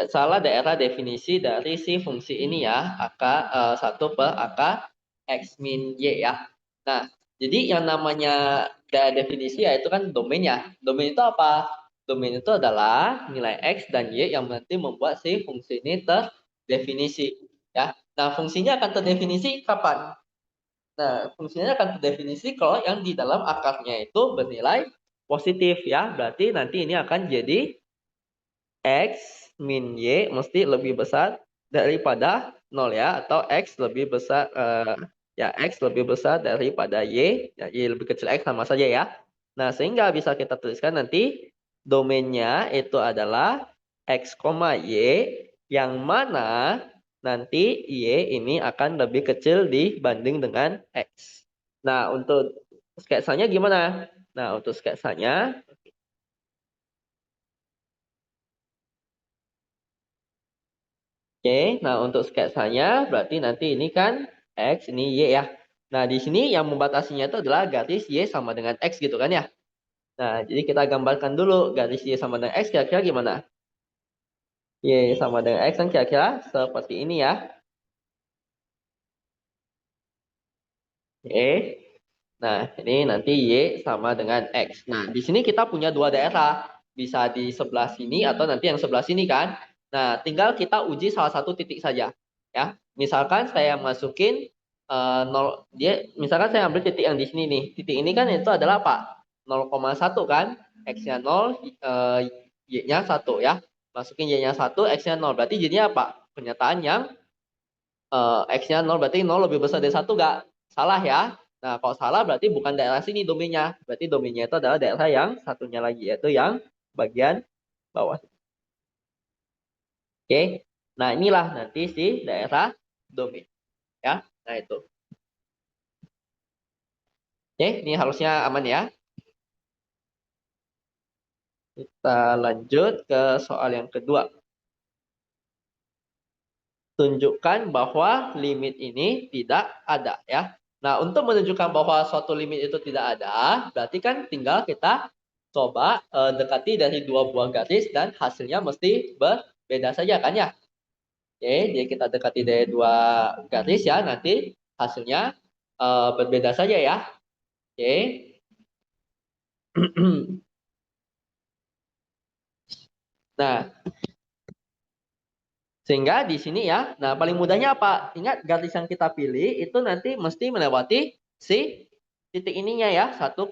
salah daerah definisi dari si fungsi ini ya, 1 per x min y ya. Nah, jadi yang namanya definisi ya itu kan domainnya. Domain itu apa? Domain itu adalah nilai x dan y yang nanti membuat si fungsi ini terdefinisi ya. Nah, fungsinya akan terdefinisi kapan? Nah, fungsinya akan terdefinisi kalau yang di dalam akarnya itu bernilai positif ya. Berarti nanti ini akan jadi X min Y mesti lebih besar daripada 0 ya. Atau X lebih besar, ya X lebih besar daripada Y. Ya, Y lebih kecil X sama saja ya. Nah, sehingga bisa kita tuliskan nanti domainnya itu adalah X, Y yang mana nanti Y ini akan lebih kecil dibanding dengan X. Nah, untuk sketsanya gimana? Nah, untuk sketsanya, oke, nah untuk sketsanya berarti nanti ini kan X, ini Y ya. Nah, di sini yang membatasinya itu adalah garis Y sama dengan X gitu kan ya. Nah, jadi kita gambarkan dulu garis Y sama dengan X kira-kira gimana? Y sama dengan X kan kira-kira seperti ini ya. Oke. Nah, ini nanti Y sama dengan X. Nah, di sini kita punya dua daerah. Bisa di sebelah sini atau nanti yang sebelah sini kan. Nah, tinggal kita uji salah satu titik saja. Ya, misalkan saya masukin 0, misalkan saya ambil titik yang di sini nih. Titik ini kan itu adalah apa? 0,1 kan. X-nya 0, Y-nya 1 ya. Masukin Y-nya 1, X-nya 0. Berarti jadinya apa? Pernyataan yang X-nya 0 berarti 0 lebih besar dari 1 nggak? Salah ya. Nah, kalau salah berarti bukan daerah sini domainnya. Berarti domainnya itu adalah daerah yang satunya lagi, yaitu yang bagian bawah. Oke. Nah, inilah nanti si daerah domain. Ya. Nah, itu. Oke, ini harusnya aman ya. Kita lanjut ke soal yang kedua. Tunjukkan bahwa limit ini tidak ada ya. Nah, untuk menunjukkan bahwa suatu limit itu tidak ada, berarti kan tinggal kita coba dekati dari dua buah garis dan hasilnya mesti berbeda saja kan ya. Oke, jadi kita dekati dari dua garis ya, nanti hasilnya berbeda saja ya. Oke. Nah, sehingga di sini ya, nah paling mudahnya apa? Ingat garis yang kita pilih itu nanti mesti melewati si titik ininya ya, 1,0.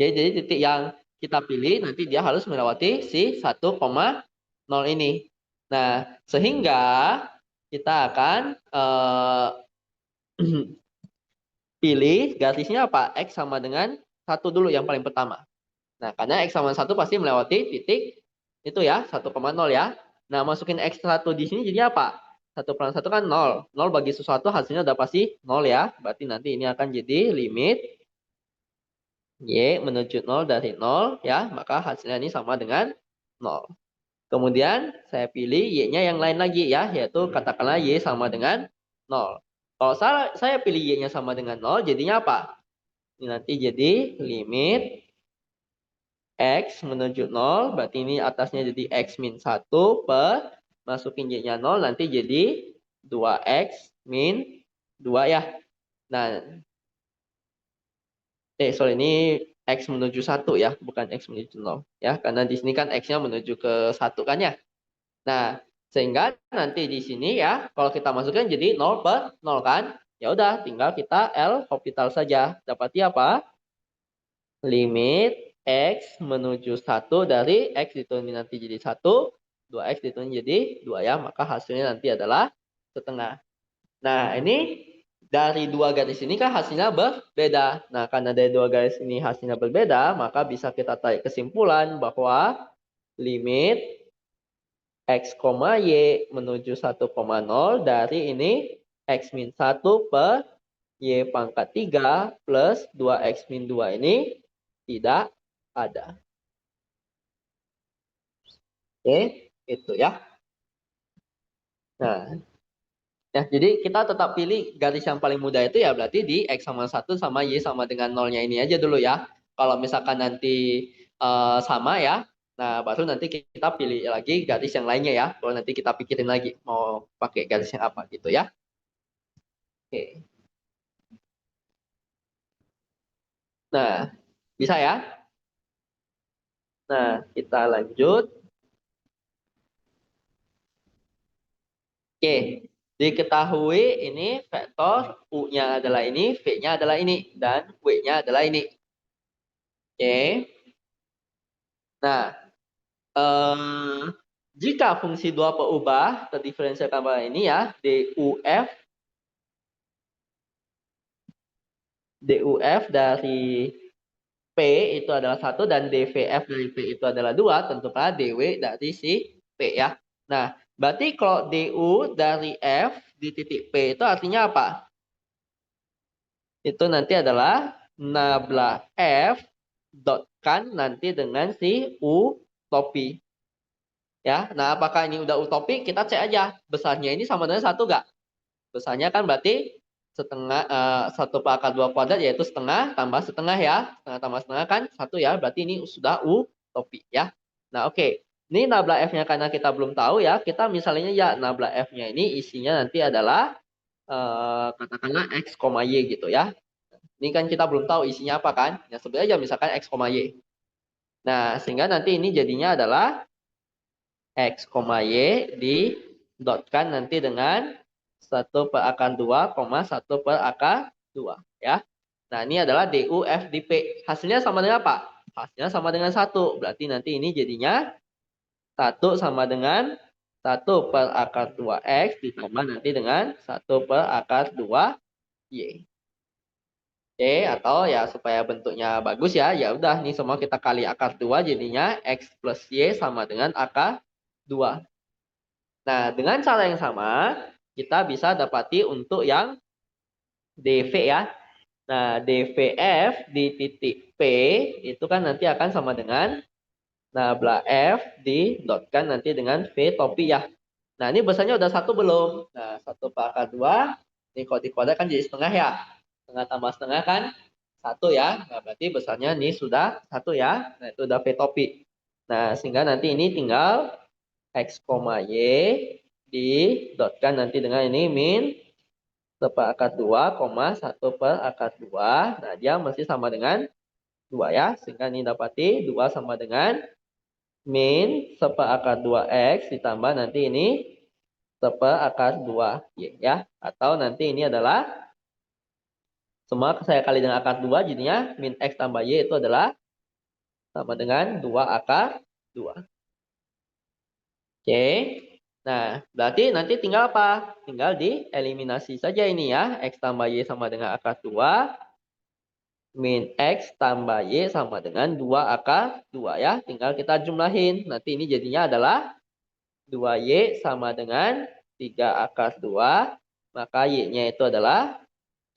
Jadi titik yang kita pilih nanti dia harus melewati si 1,0 ini. Nah, sehingga kita akan pilih garisnya apa? X sama dengan 1 dulu yang paling pertama. Nah, karena X sama 1 pasti melewati titik itu ya, 1,0 ya. Nah, masukin X1 di sini jadi apa? 1/1 kan 0. 0 bagi sesuatu hasilnya udah pasti 0 ya. Berarti nanti ini akan jadi limit Y menuju 0 dari 0 ya. Maka hasilnya ini sama dengan 0. Kemudian saya pilih Y-nya yang lain lagi ya. Yaitu katakanlah Y sama dengan 0. Kalau saya pilih Y-nya sama dengan 0 jadinya apa? Ini nanti jadi limit X menuju 0, berarti ini atasnya jadi X min 1 per, masukin Y-nya 0, nanti jadi 2X min 2 ya. Nah, sorry, ini X menuju 1 ya, bukan X menuju 0. Ya, karena di sini kan X-nya menuju ke 1 kan ya. Nah, sehingga nanti di sini ya, kalau kita masukkan jadi 0 per 0 kan. Ya udah, tinggal kita L hospital saja. Dapati apa? Limit X menuju 1 dari X diturunin nanti jadi 1, 2X diturunin jadi 2 ya, maka hasilnya nanti adalah setengah. Nah, ini dari dua garis ini kan hasilnya berbeda. Nah, karena dari dua garis ini hasilnya berbeda, maka bisa kita tarik kesimpulan bahwa limit X, Y menuju 1,0 dari ini X min 1 per Y pangkat 3 plus 2X min 2 ini tidak ada. Oke, itu ya. Nah, ya jadi kita tetap pilih garis yang paling mudah itu ya berarti di X sama 1 sama Y sama dengan 0-nya ini aja dulu ya. Kalau misalkan nanti sama ya, Nah, baru nanti kita pilih lagi garis yang lainnya ya. Kalau nanti kita pikirin lagi mau pakai garis yang apa gitu ya. Oke. Nah, bisa ya? Nah, kita lanjut. Oke. Diketahui ini vektor U-nya adalah ini, V-nya adalah ini, dan W-nya adalah ini. Oke. Nah, eh, jika fungsi dua perubah terdiferensialkan pada ini ya, DUF dari P itu adalah satu dan DVF dari P itu adalah dua, tentukan DW dari si P ya. Nah, berarti kalau DU dari F di titik P itu artinya apa? Itu nanti adalah nabla F dot kan nanti dengan si U topi. Ya, nah apakah ini udah utopi? Kita cek aja besarnya ini sama dengan satu gak? Besarnya kan berarti setengah satu per akar dua kuadrat yaitu setengah tambah setengah ya, setengah tambah setengah kan satu ya, berarti ini sudah utopi ya. Nah oke, ini nabla f-nya karena kita belum tahu ya, kita misalnya ya nabla f-nya ini isinya nanti adalah katakanlah x, y gitu ya. Ini kan kita belum tahu isinya apa kan, ya sebut aja misalkan x, y. Nah sehingga nanti ini jadinya adalah x, y didotkan nanti dengan satu per akar 2, satu per akar 2 ya. Nah, ini adalah DUF di P. Hasilnya sama dengan apa? Hasilnya sama dengan satu. Berarti nanti ini jadinya satu sama dengan satu per akar 2x ditambah nanti dengan satu per akar 2y. Oke, atau ya supaya bentuknya bagus ya, ya udah nih semua kita kali akar 2 jadinya x plus y sama dengan akar 2. Nah, dengan cara yang sama, kita bisa dapati untuk yang DV ya. Nah, DVF di titik P itu kan nanti akan sama dengan nabla F didotkan nanti dengan V topi ya. Nah, ini besarnya udah satu belum? Nah, satu per akar 2, ini kalau dikuadrat kan jadi setengah ya. Setengah tambah setengah kan satu ya. Nah, berarti besarnya ini sudah satu ya. Nah, itu udah V topi. Nah, sehingga nanti ini tinggal x, y didotkan nanti dengan ini min 1 per akar 2, 1 per akar 2. Nah, dia mesti sama dengan 2 ya. Sehingga ini dapati 2 sama dengan min 1 per akar 2x ditambah nanti ini 1 per akar 2y ya. Atau nanti ini adalah semua saya kali dengan akar 2 jadinya min x tambah y itu adalah sama dengan 2 akar 2. Oke. Nah, berarti nanti tinggal apa? Tinggal dieliminasi saja ini ya. X tambah Y sama dengan akar 2. Min X tambah Y sama dengan 2 akar 2 ya. Tinggal kita jumlahin. Nanti ini jadinya adalah 2Y sama dengan 3 akar 2. Maka Y-nya itu adalah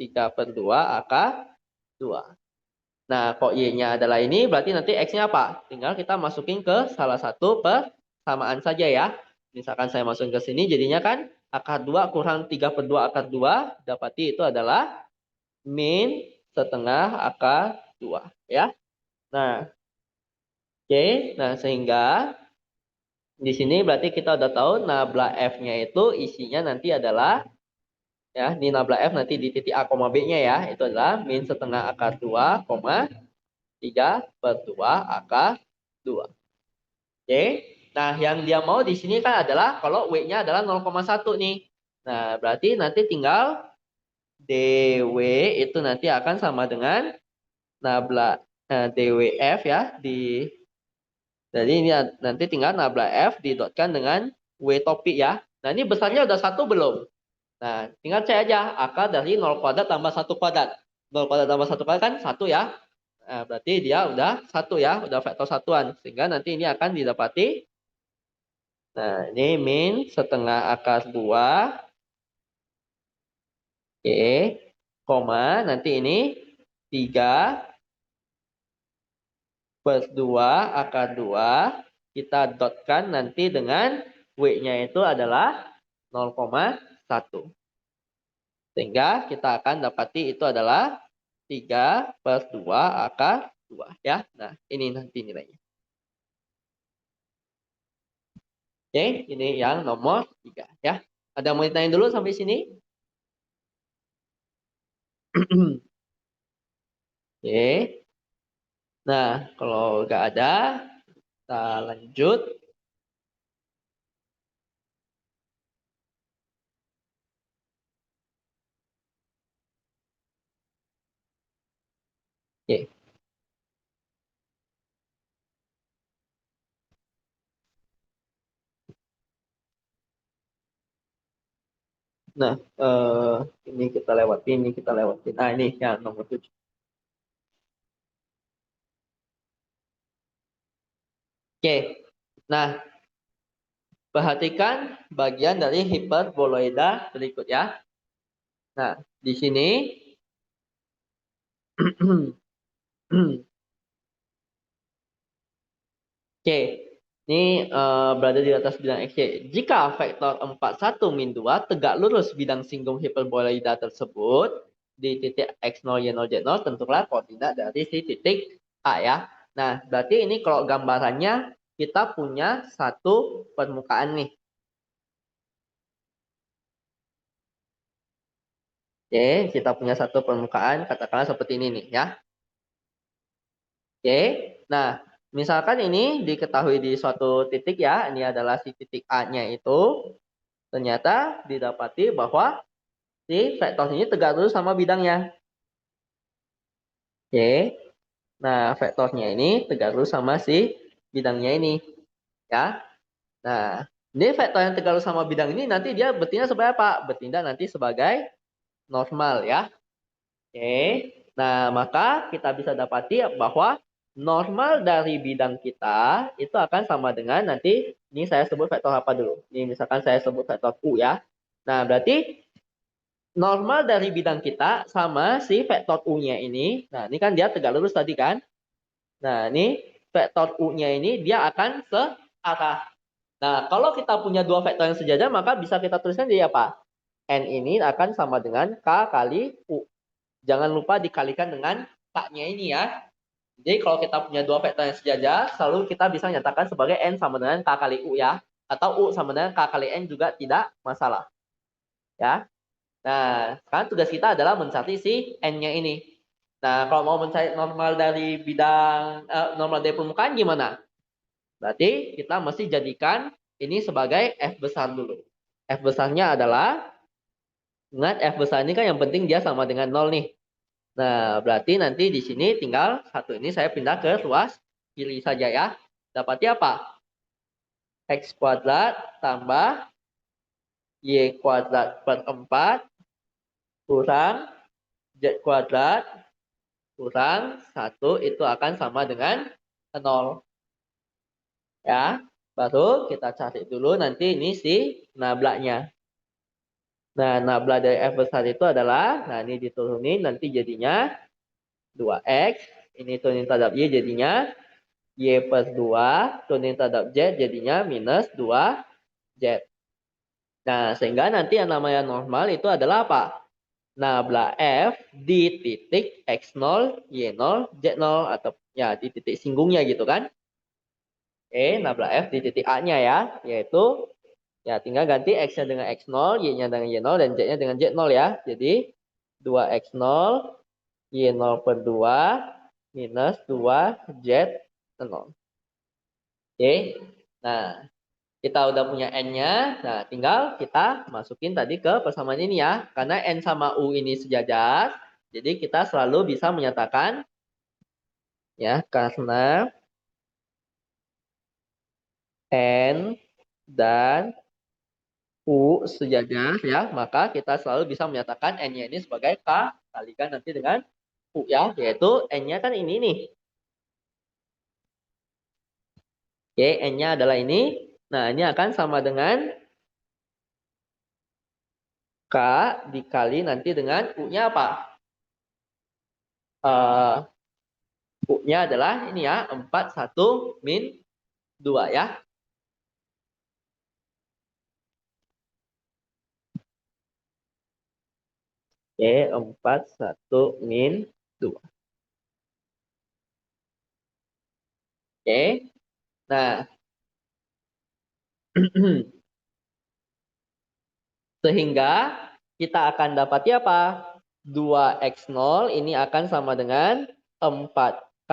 3 per 2 akar 2. Nah, kok Y-nya adalah ini, berarti nanti X-nya apa? Tinggal kita masukin ke salah satu persamaan saja ya. Misalkan saya masukin ke sini, jadinya kan akar 2 kurang 3 per 2 akar 2, dapati itu adalah min setengah akar 2. Ya. Nah, oke. Nah, sehingga di sini berarti kita udah tahu nabla F-nya itu isinya nanti adalah, ya, ini nabla F nanti di titik A, B-nya ya, itu adalah min setengah akar 2, 3 per 2 akar 2. Oke. Nah, yang dia mau di sini kan adalah kalau W-nya adalah 0,1 nih. Nah, berarti nanti tinggal DW itu nanti akan sama dengan nabla DWF ya di, jadi ini nanti tinggal nabla F didotkan dengan W topik ya. Nah, ini besarnya udah satu belum? Nah, tinggal cek aja akar dari 0 kuadrat tambah 1 kuadrat. 0 kuadrat tambah 1 kuadrat kan 1 ya. Nah, berarti dia udah satu ya, udah vektor satuan. Sehingga nanti ini akan didapati. Nah, ini min setengah akar 2. Oke. Koma, nanti ini 3 per 2 akar 2. Kita dotkan nanti dengan W-nya itu adalah 0,1. Sehingga kita akan dapati itu adalah 3 per 2 akar 2 ya. Nah, ini nanti nilainya. Oke, ini yang nomor 3 ya. Ada yang mau ditanya dulu sampai sini? Oke. Nah, kalau nggak ada, kita lanjut. Oke. Nah, ini kita lewatin, ini kita lewatin. Nah, ini yang nomor 7. Oke. Nah, perhatikan bagian dari hiperboloida berikut ya. Nah, di sini Oke, ini berada di atas bidang X, Y. Jika vektor 41-2 tegak lurus bidang singgung hiperboloida tersebut di titik X0, Y0, Z0, tentulah koordinat dari si titik A ya. Nah, berarti ini kalau gambarannya kita punya satu permukaan nih. Oke, kita punya satu permukaan, katakanlah seperti ini nih ya. Oke, nah misalkan ini diketahui di suatu titik ya, ini adalah si titik A-nya itu, ternyata didapati bahwa si vektor ini tegak lurus sama bidangnya. Oke, nah vektornya ini tegak lurus sama si bidangnya ini. Ya, nah ini vektor yang tegak lurus sama bidang ini nanti dia bertindak sebagai apa? Bertindak nanti sebagai normal ya. Oke, nah maka kita bisa dapati bahwa normal dari bidang kita itu akan sama dengan nanti, ini saya sebut vektor apa dulu? Ini misalkan saya sebut vektor U ya. Nah, berarti normal dari bidang kita sama si vektor U-nya ini. Nah, ini kan dia tegak lurus tadi kan. Nah, ini vektor U-nya ini dia akan searah. Nah, kalau kita punya dua vektor yang sejajar, maka bisa kita tuliskan jadi apa? N ini akan sama dengan K kali U. Jangan lupa dikalikan dengan K-nya ini ya. Jadi kalau kita punya dua vektor yang sejajar, selalu kita bisa nyatakan sebagai N sama dengan K kali U ya. Atau U sama dengan K kali N juga tidak masalah. Ya. Nah, sekarang tugas kita adalah mencari si N-nya ini. Nah, kalau mau mencari normal dari bidang normal dari permukaan gimana? Berarti kita mesti jadikan ini sebagai F besar dulu. F besarnya adalah, ingat F besar ini kan yang penting dia sama dengan 0 nih. Nah, berarti nanti di sini tinggal satu ini saya pindah ke ruas kiri saja ya. Dapati apa? X kuadrat tambah Y kuadrat per 4 kurang Z kuadrat kurang 1 itu akan sama dengan 0. Ya, baru kita cari dulu nanti ini si nablaknya. Nah, nabla dari F besar itu adalah, nah ini diturunin nanti jadinya 2X. Ini turunin terhadap Y jadinya Y plus 2. Turunin terhadap Z jadinya minus 2Z. Nah, sehingga nanti yang namanya normal itu adalah apa? Nabla F di titik X0, Y0, Z0 atau ya di titik singgungnya gitu kan. Oke, nabla F di titik A-nya ya, yaitu ya tinggal ganti X-nya dengan X0, Y-nya dengan Y0 dan Z-nya dengan Z0 ya. Jadi 2X0 Y0 per 2 minus 2Z0. Oke. Nah, kita udah punya N-nya. Nah, tinggal kita masukin tadi ke persamaan ini ya. Karena N sama U ini sejajar, jadi kita selalu bisa menyatakan ya, karena N dan U sejajar ya, maka kita selalu bisa menyatakan N-nya ini sebagai K kalikan nanti dengan U ya, yaitu N-nya kan ini nih. Oke, N-nya adalah ini. Nah, ini akan sama dengan K dikali nanti dengan U-nya apa? U-nya adalah ini ya, 41 min 2 ya. Oke, 41 min 2. Oke. Nah, Sehingga kita akan dapati apa? 2x0 ini akan sama dengan 4k.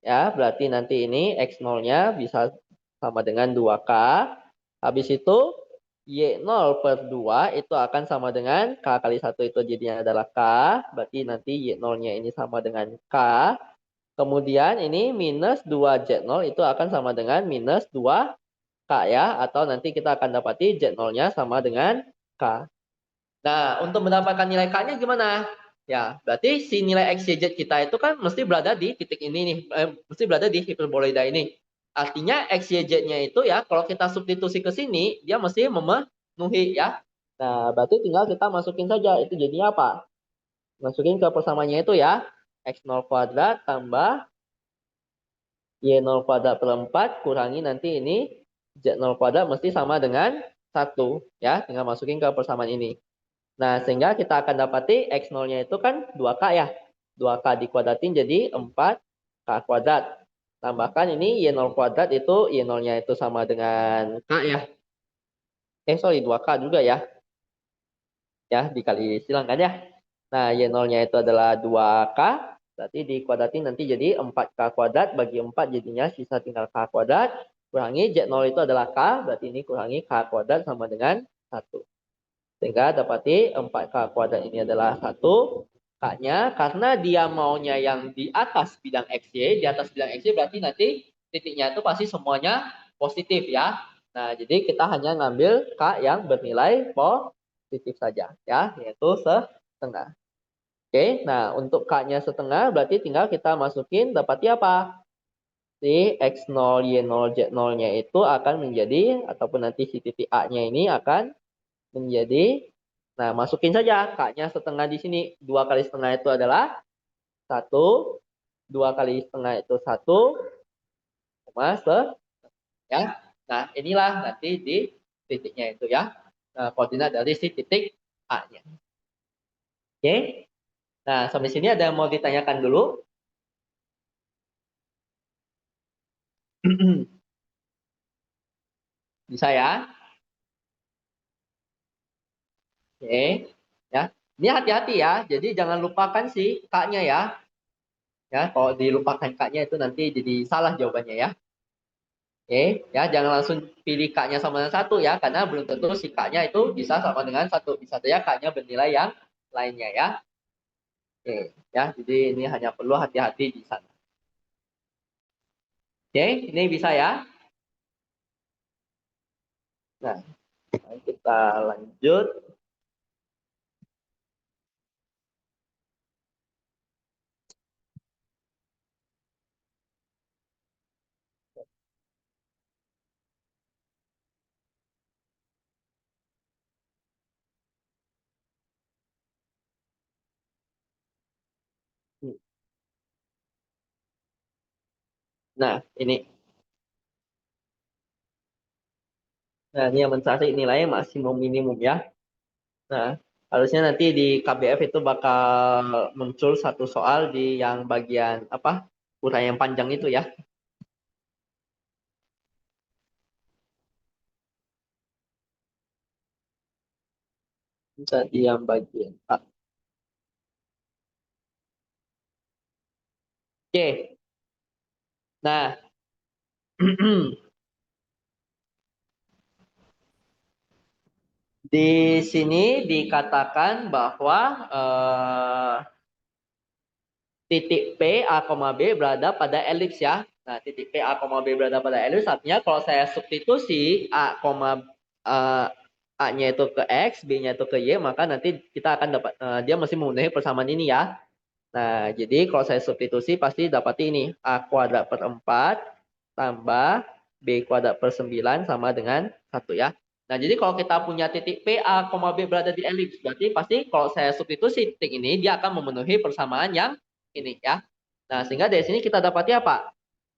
Ya, berarti nanti ini x0-nya bisa sama dengan 2k. Habis itu y0 per 2 itu akan sama dengan k kali 1 itu jadinya adalah k. Berarti nanti y0-nya ini sama dengan k. Kemudian ini minus 2z0 itu akan sama dengan minus 2k ya. Atau nanti kita akan dapati z0-nya sama dengan k. Nah, untuk mendapatkan nilai k-nya gimana? Ya, berarti si nilai x, y, z kita itu kan mesti berada di titik ini nih, mesti berada di hiperboloida ini. Artinya x, y, z-nya itu ya, kalau kita substitusi ke sini, dia mesti memenuhi ya. Nah, berarti tinggal kita masukin saja, itu jadinya apa? Masukin ke persamaannya itu ya, x0 kuadrat tambah y0 kuadrat per 4 kurangi nanti ini z0 kuadrat mesti sama dengan 1 ya, tinggal masukin ke persamaan ini. Nah, sehingga kita akan dapati x0-nya itu kan 2k ya. 2k dikuadratin jadi 4k kuadrat. Tambahkan ini y0 kuadrat itu y0-nya itu sama dengan k ya. Sorry, 2k juga ya. Ya, dikali silang kan ya. Nah, y0-nya itu adalah 2k. Berarti dikuadratin nanti jadi 4k kuadrat. Bagi 4 jadinya sisa tinggal k kuadrat. Kurangi z0 itu adalah k. Berarti ini kurangi k kuadrat sama dengan 1. Sehingga dapati 4k kuadrat ini adalah 1. K-nya karena dia maunya yang di atas bidang XY. Di atas bidang XY berarti nanti titiknya itu pasti semuanya positif ya. Nah, jadi kita hanya ngambil K yang bernilai positif saja ya. Yaitu setengah. Oke, nah untuk K-nya setengah berarti tinggal kita masukin dapati apa? Si X0, Y0, Z0-nya itu akan menjadi, ataupun nanti si titik A-nya ini akan menjadi, nah masukin saja k-nya setengah di sini. 2 kali setengah itu adalah 1, 2 kali setengah itu 1, sama ya. Nah inilah nanti di titiknya itu ya, nah, koordinat dari si titik A-nya. Oke, nah sampai sini ada yang mau ditanyakan dulu? Bisa ya? Oke, ya. Ini hati-hati ya, jadi jangan lupakan si k-nya ya. Ya, kalau dilupakan k-nya itu nanti jadi salah jawabannya ya. Oke, ya jangan langsung pilih k-nya sama dengan 1 ya, karena belum tentu si k-nya itu bisa sama dengan 1. Bisa saja k-nya bernilai yang lainnya ya. Oke, ya jadi ini hanya perlu hati-hati di sana. Oke, ini bisa ya. Nah, kita lanjut. Nah, ini. Nah, ini yang mencari nilai maksimum minimum ya. Nah, harusnya nanti di KBF itu bakal muncul satu soal di yang bagian apa? Uraian panjang itu ya. Jadi yang bagian A. Oke. Nah, di sini dikatakan bahwa titik P, A, B berada pada elips ya. Nah, titik P, A, B berada pada elips artinya kalau saya substitusi A-nya itu ke X, B-nya itu ke Y, maka nanti kita akan dapat, dia mesti memenuhi persamaan ini ya. Nah, jadi kalau saya substitusi pasti dapat ini. A kuadrat per 4 tambah B kuadrat per 9 sama dengan 1 ya. Nah, jadi kalau kita punya titik P, A, B berada di elips, berarti pasti kalau saya substitusi titik ini, dia akan memenuhi persamaan yang ini ya. Nah, sehingga dari sini kita dapati apa?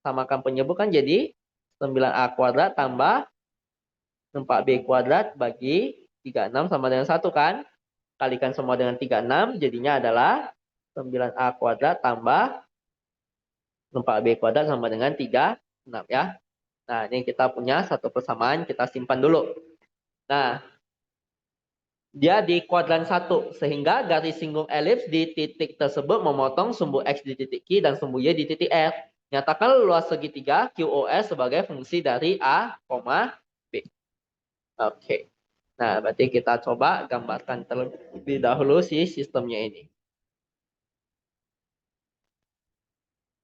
Samakan penyebut kan jadi 9A kuadrat tambah 4B kuadrat bagi 36 sama dengan 1 kan? Kalikan semua dengan 36, jadinya adalah 9A kuadrat tambah 4B kuadrat sama dengan 36 ya. Nah, ini kita punya satu persamaan, kita simpan dulu. Nah, dia di kuadran 1, sehingga garis singgung elips di titik tersebut memotong sumbu X di titik Q dan sumbu Y di titik F. Nyatakan luas segitiga QOS sebagai fungsi dari A, B. Oke. Nah, berarti kita coba gambarkan terlebih dahulu si sistemnya ini.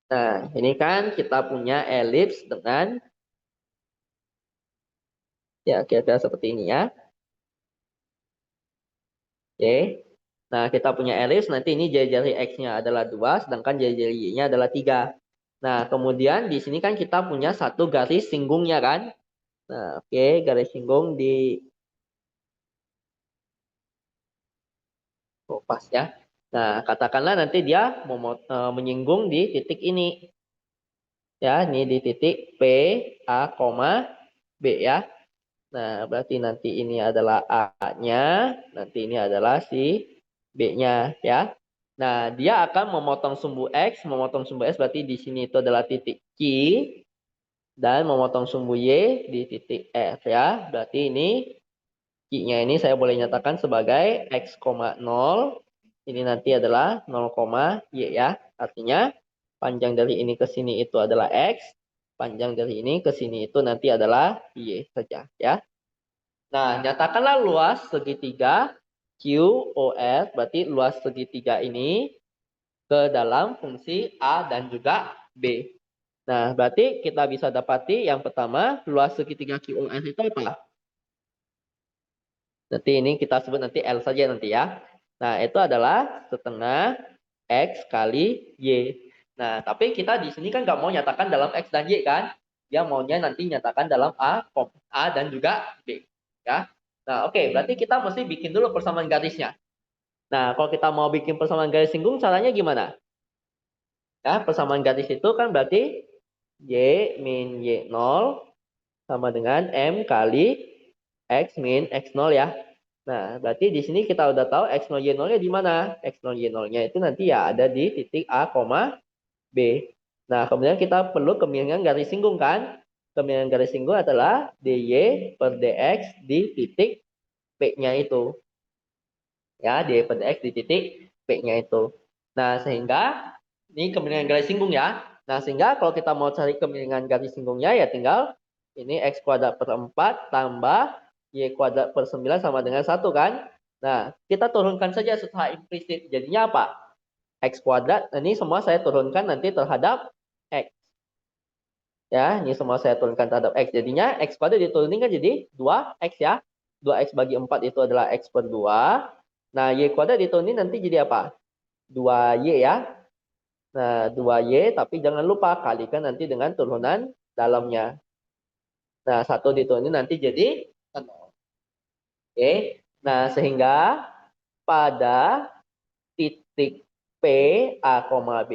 Nah, ini kan kita punya elips dengan ya kira-kira seperti ini ya. Oke. Nah, kita punya elips, nanti ini jari-jari X-nya adalah 2, sedangkan jari-jari Y-nya adalah 3. Nah, kemudian di sini kan kita punya satu garis singgungnya kan. Nah, oke, garis singgung di pas ya. Nah, katakanlah nanti dia menyinggung di titik ini. Ya, ini di titik P, A, B ya. Nah, berarti nanti ini adalah A-nya, nanti ini adalah si B-nya ya. Nah, dia akan memotong sumbu X, memotong sumbu S berarti di sini itu adalah titik Q dan memotong sumbu Y di titik F ya. Berarti ini Q-nya ini saya boleh nyatakan sebagai X, 0. Ini nanti adalah 0, Y ya. Artinya panjang dari ini ke sini itu adalah X, panjang dari ini ke sini itu nanti adalah Y saja ya. Nah, nyatakanlah luas segitiga QOF, berarti luas segitiga ini ke dalam fungsi A dan juga B. Nah, berarti kita bisa dapati yang pertama, luas segitiga QOF itu apa? Nanti ini kita sebut nanti L saja nanti ya. Nah, itu adalah setengah X kali Y. Nah, tapi kita di sini kan nggak mau nyatakan dalam X dan Y kan? Dia maunya nanti nyatakan dalam A dan juga B. Ya. Nah, oke, berarti kita mesti bikin dulu persamaan garisnya. Nah, kalau kita mau bikin persamaan garis singgung, caranya gimana? Ya, persamaan garis itu kan berarti Y min Y0 sama dengan M kali X min X0 ya. Nah, berarti di sini kita udah tahu X0 Y0-nya di mana? X0 Y0-nya itu nanti ya ada di titik A, B. Nah, kemudian kita perlu kemiringan garis singgung kan? Kemiringan garis singgung adalah DY per DX di titik P-nya itu. Ya, DY per DX di titik P-nya itu. Nah, sehingga ini kemiringan garis singgung ya. Nah, sehingga kalau kita mau cari kemiringan garis singgungnya ya tinggal ini X kuadrat per 4 tambah Y kuadrat per 9 sama dengan 1 kan? Nah, kita turunkan saja secara implisit. Jadinya apa? X kuadrat, ini semua saya turunkan nanti terhadap X. Ya, ini semua saya turunkan terhadap X. Jadinya X kuadrat diturunin kan jadi 2X ya. 2X bagi 4 itu adalah X per 2. Nah, Y kuadrat diturunin nanti jadi apa? 2Y ya. Nah, 2Y, tapi jangan lupa kalikan nanti dengan turunan dalamnya. Nah, 1 diturunin nanti jadi 0. Oke. Nah, sehingga pada titik P, A, B,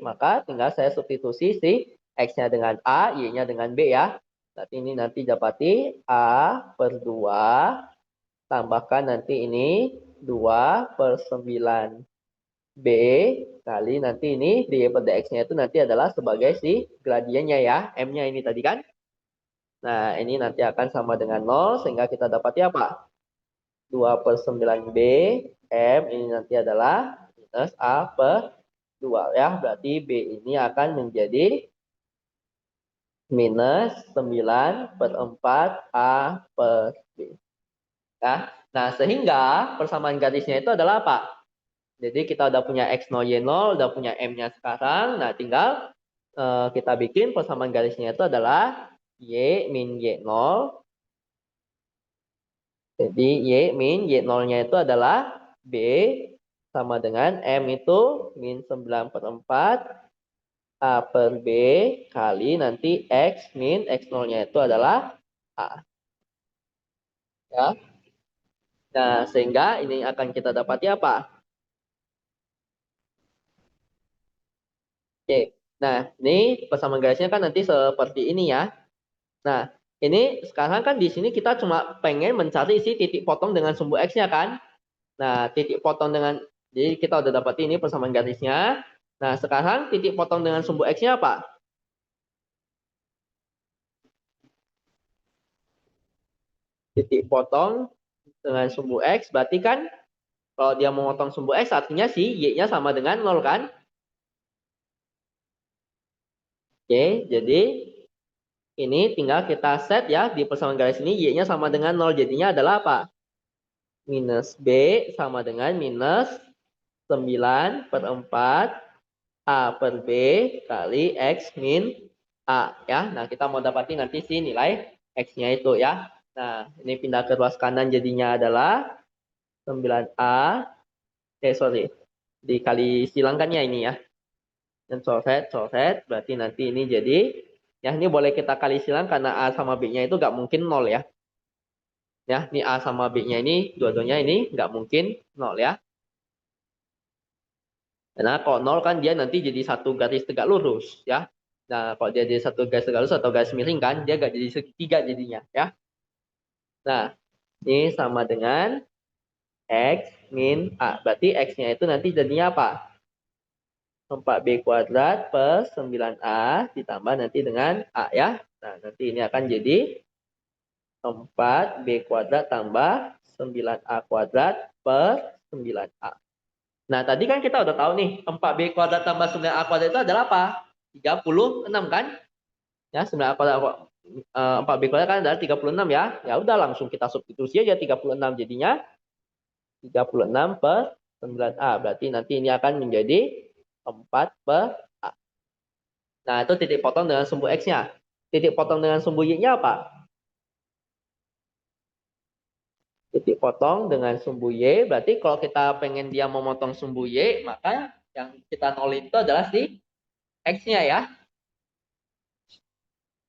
maka tinggal saya substitusi si X-nya dengan A, Y-nya dengan B ya. Berarti ini nanti dapati A per 2, tambahkan nanti ini 2 per 9 B, kali nanti ini dy per dx-nya itu nanti adalah sebagai si gradiennya ya, M-nya ini tadi kan. Nah, ini nanti akan sama dengan 0, sehingga kita dapati apa? 2 per 9B, M ini nanti adalah minus A per 2 ya. Berarti B ini akan menjadi minus 9 per 4 A per B. Ya. Nah, sehingga persamaan garisnya itu adalah apa? Jadi kita udah punya X0, Y0, udah punya M-nya sekarang. Nah, tinggal kita bikin persamaan garisnya itu adalah Y min Y0. Jadi Y min Y0-nya itu adalah B sama dengan M itu min 9 per 4 A per B kali nanti X min X0-nya itu adalah A. Ya. Nah, sehingga ini akan kita dapati apa? Oke. Nah, ini persamaan garisnya kan nanti seperti ini ya. Nah, ini sekarang kan di sini kita cuma pengen mencari si titik potong dengan sumbu X-nya kan. Nah, titik potong dengan, jadi kita udah dapat ini persamaan garisnya. Nah, sekarang titik potong dengan sumbu X-nya apa? titik potong dengan sumbu X, berarti kan kalau dia memotong sumbu X artinya si Y-nya sama dengan 0 kan? Oke, jadi ini tinggal kita set ya di persamaan garis ini Y-nya sama dengan 0. Jadinya adalah apa? Minus B sama dengan minus 9 per 4 A per B kali X min A ya. Nah, kita mau dapatin nanti si nilai X-nya itu ya. Nah, ini pindah ke ruas kanan jadinya adalah 9A. Sorry. Dikali silangkannya ini ya. Dan coret. Berarti nanti ini jadi, ya ini boleh kita kali silang karena A sama B-nya itu nggak mungkin 0 ya. Ya, ini A sama B-nya ini, dua-duanya ini nggak mungkin 0 ya. Karena kalau 0 kan dia nanti jadi satu garis tegak lurus ya. Nah, kalau dia jadi satu garis tegak lurus atau garis miring kan, dia nggak jadi segitiga jadinya ya. Nah, ini sama dengan X min A. Berarti X-nya itu nanti jadinya apa? 4B kuadrat per 9A ditambah nanti dengan A ya. Nah, nanti ini akan jadi 4B kuadrat tambah 9A kuadrat per 9A. Nah, tadi kan kita udah tahu nih, 4B kuadrat tambah 9A kuadrat itu adalah apa? 36 kan? Ya, 9A kuadrat 4B kuadrat kan adalah 36 ya. Ya udah langsung kita substitusi aja 36 jadinya 36 per 9A. Berarti nanti ini akan menjadi 4 per A. Nah, itu titik potong dengan sumbu X-nya. Titik potong dengan sumbu Y-nya apa? Titik potong dengan sumbu Y, berarti kalau kita pengen dia memotong sumbu Y, maka yang kita nolin itu adalah si X-nya ya.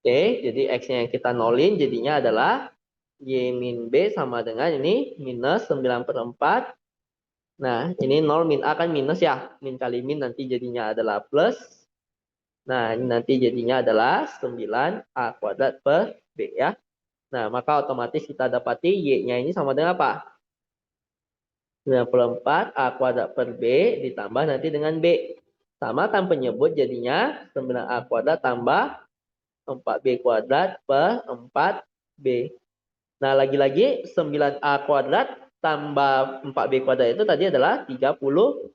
Oke, jadi X-nya yang kita nolin jadinya adalah Y min B sama dengan ini minus 9 per 4. Nah, ini 0 min A kan minus ya. Min kali min nanti jadinya adalah plus. Nah, ini nanti jadinya adalah 9A kuadrat per B ya. Nah, maka otomatis kita dapati Y-nya ini sama dengan apa? 94 A kuadrat per B ditambah nanti dengan B. Sama kan penyebut jadinya 9A kuadrat tambah 4B kuadrat per 4B. Nah, lagi-lagi 9A kuadrat tambah 4B kuadrat itu tadi adalah 36.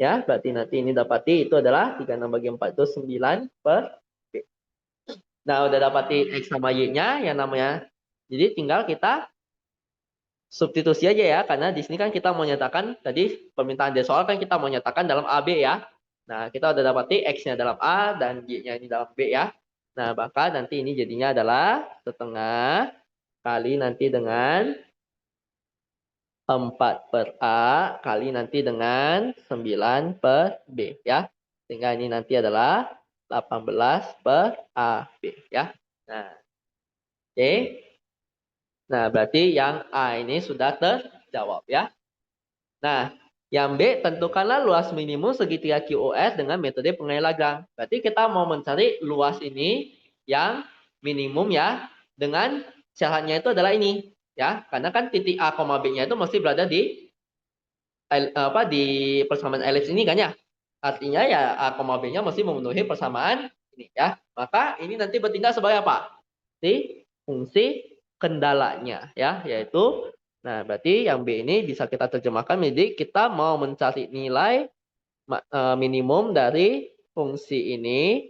Ya, berarti nanti ini dapati itu adalah 36 bagi 4 itu 9 per B. Nah, udah dapati X sama Y-nya yang namanya. Jadi tinggal kita substitusi aja ya, karena di sini kan kita mau nyatakan, tadi permintaan dari soal kan kita mau nyatakan dalam AB ya. Nah, kita udah dapati X-nya dalam A dan Y-nya ini dalam B ya. Nah, maka nanti ini jadinya adalah setengah kali nanti dengan 4 per A kali nanti dengan 9 per B ya. Sehingga ini nanti adalah 18 per AB ya. Nah, oke. Nah, berarti yang A ini sudah terjawab ya. Nah, yang B, tentukanlah luas minimum segitiga QOS dengan metode pengalihan Lagrange. Berarti kita mau mencari luas ini yang minimum ya, dengan syaratnya itu adalah ini ya. Karena kan titik A, B-nya itu mesti berada di persamaan elips ini kan ya. Artinya ya A, B-nya mesti memenuhi persamaan ini ya. Maka ini nanti bertindak sebagai apa? Di fungsi kendalanya ya, yaitu nah berarti yang B ini bisa kita terjemahkan menjadi kita mau mencari nilai minimum dari fungsi ini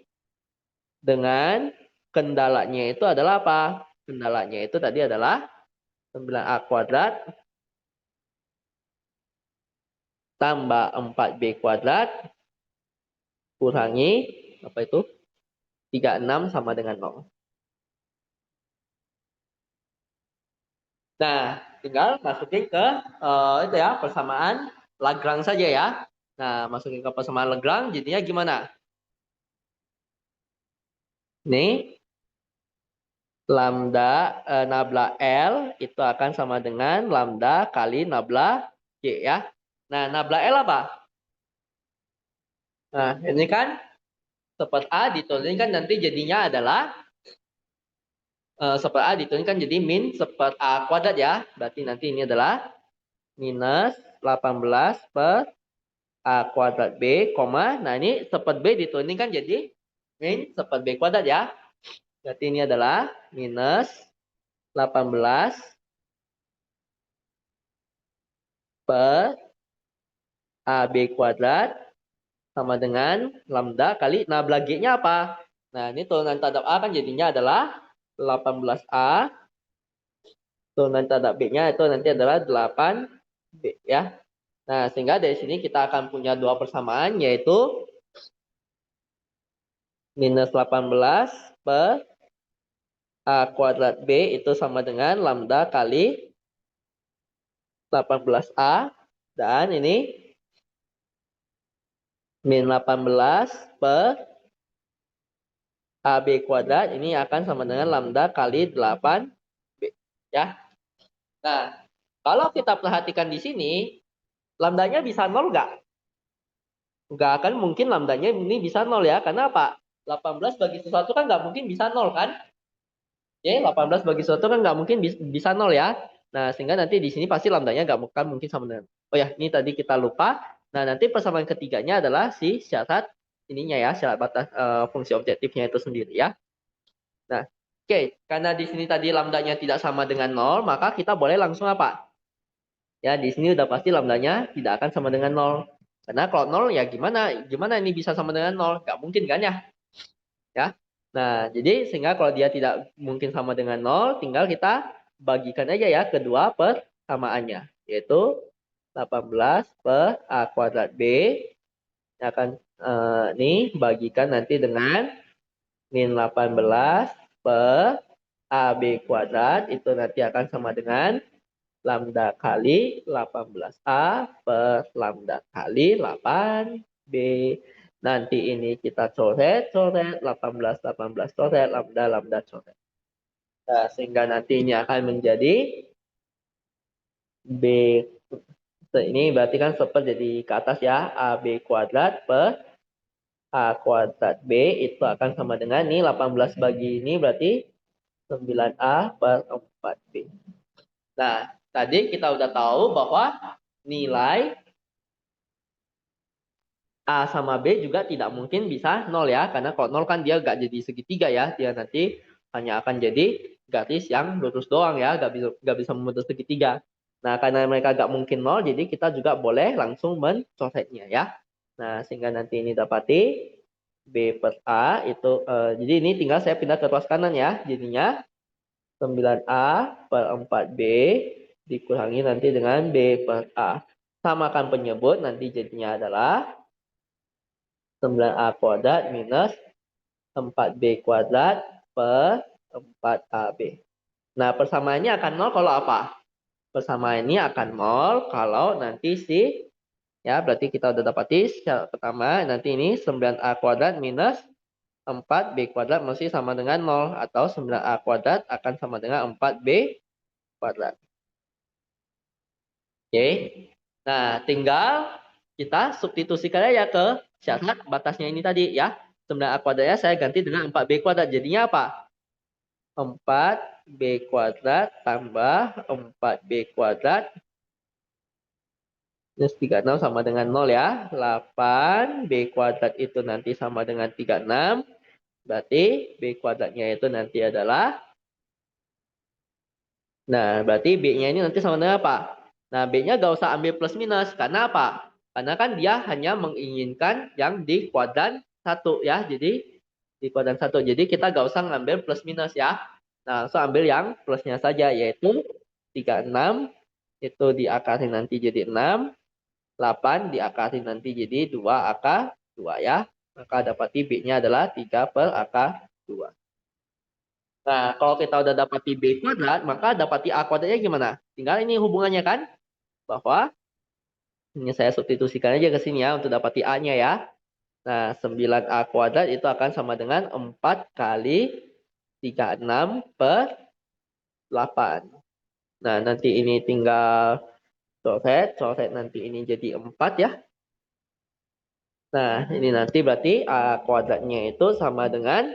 dengan kendalanya itu adalah apa? Kendalanya itu tadi adalah 9A kuadrat tambah 4B kuadrat kurangi apa itu? 36 sama dengan 0. Nah, tinggal masukin ke itu ya persamaan Lagrange saja ya. Nah, masukin ke persamaan Lagrange jadinya gimana? Nih, lambda nabla L itu akan sama dengan lambda kali nabla Y ya. Nah, nabla L apa? Nah, ini kan seper A dituliskan nanti jadinya adalah seper A dituliskan jadi min seper A kuadrat ya. Berarti nanti ini adalah minus 18 per A kuadrat B, nah ini seper B dituliskan jadi min seper B kuadrat ya. Berarti ini adalah minus 18 per AB kuadrat sama dengan lambda kali, nah G-nya apa? Nah, ini turunan terhadap A kan jadinya adalah 18A, turunan terhadap B-nya itu nanti adalah 8B ya. Nah, sehingga dari sini kita akan punya dua persamaan, yaitu minus 18 per A kuadrat B itu sama dengan lambda kali 18A, dan ini min 18 per AB kuadrat ini akan sama dengan lambda kali 8B ya. Nah, kalau kita perhatikan di sini, lambdanya bisa nol nggak? Nggak akan mungkin lambdanya ini bisa nol ya. Karena apa? 18 bagi sesuatu kan nggak mungkin bisa nol kan? Oke, 18 bagi sesuatu kan nggak mungkin bisa nol ya. Nah, sehingga nanti di sini pasti lambdanya nggak mungkin sama dengan. Oh ya, ini tadi kita lupa. Nah, nanti persamaan ketiganya adalah si syarat ininya ya, syarat batas fungsi objektifnya itu sendiri ya. Nah, oke, karena di sini tadi lambdanya tidak sama dengan nol, maka kita boleh langsung apa? Ya, di sini udah pasti lambdanya tidak akan sama dengan nol. Karena kalau nol ya gimana? Gimana ini bisa sama dengan nol? Nggak mungkin kan ya? Ya. Nah, jadi sehingga kalau dia tidak mungkin sama dengan nol, tinggal kita bagikan aja ya kedua persamaannya, yaitu 18 per A kuadrat B akan ini bagikan nanti dengan min 18 per AB kuadrat itu nanti akan sama dengan lambda kali 18A per lambda kali 8B. Nanti ini kita coret, 18 coret, lambda coret. Nah, sehingga nanti ini akan menjadi B. Ini berarti kan super jadi ke atas ya. AB kuadrat per A kuadrat B itu akan sama dengan ini 18 bagi ini berarti 9A per 4B. Nah, tadi kita udah tahu bahwa nilai A sama B juga tidak mungkin bisa nol ya, karena kalau nol kan dia nggak jadi segitiga ya, dia nanti hanya akan jadi garis yang lurus doang ya, nggak bisa memutus segitiga. Nah, karena mereka nggak mungkin nol, jadi kita juga boleh langsung mencoretnya ya. Nah, sehingga nanti ini dapati B per A itu, jadi ini tinggal saya pindah ke ruas kanan ya, jadinya 9A per 4B dikurangi nanti dengan B per A. Samakan penyebut, nanti jadinya adalah 9A kuadrat minus 4B kuadrat per 4AB. Nah, persamaannya akan nol kalau apa? Persamaan ini akan nol kalau nanti ya berarti kita udah dapati syarat pertama, nanti ini 9A kuadrat minus 4B kuadrat mesti sama dengan nol, atau 9A kuadrat akan sama dengan 4B kuadrat. Oke. Nah, tinggal kita substitusikan aja ke syarat batasnya ini tadi ya. 9A kuadratnya saya ganti dengan 4B kuadrat. Jadinya apa? 4B kuadrat tambah 4B kuadrat plus 36 sama dengan 0 ya. 8B kuadrat itu nanti sama dengan 36. Berarti B kuadratnya itu nanti adalah, nah berarti B-nya ini nanti sama dengan apa? Nah, B-nya gak usah ambil plus minus. Karena apa? Karena kan dia hanya menginginkan yang di kuadran 1 ya. Jadi di kuadran 1. Jadi kita gak usah ngambil plus minus ya. Nah, langsung ambil yang plusnya saja, yaitu 36 itu diakarin nanti jadi 6. 8 diakarin nanti jadi 2 akar 2 ya. Maka dapati B-nya adalah 3 per akar 2. Nah, kalau kita udah dapati B kuadrat, maka dapati A kuadratnya gimana? Tinggal ini hubungannya kan? Bahwa ini saya substitusikan aja ke sini ya untuk dapati A-nya ya. Nah, 9A kuadrat itu akan sama dengan 4 kali 36 per 8. Nah, nanti ini tinggal coret nanti ini jadi 4 ya. Nah, ini nanti berarti A kuadratnya itu sama dengan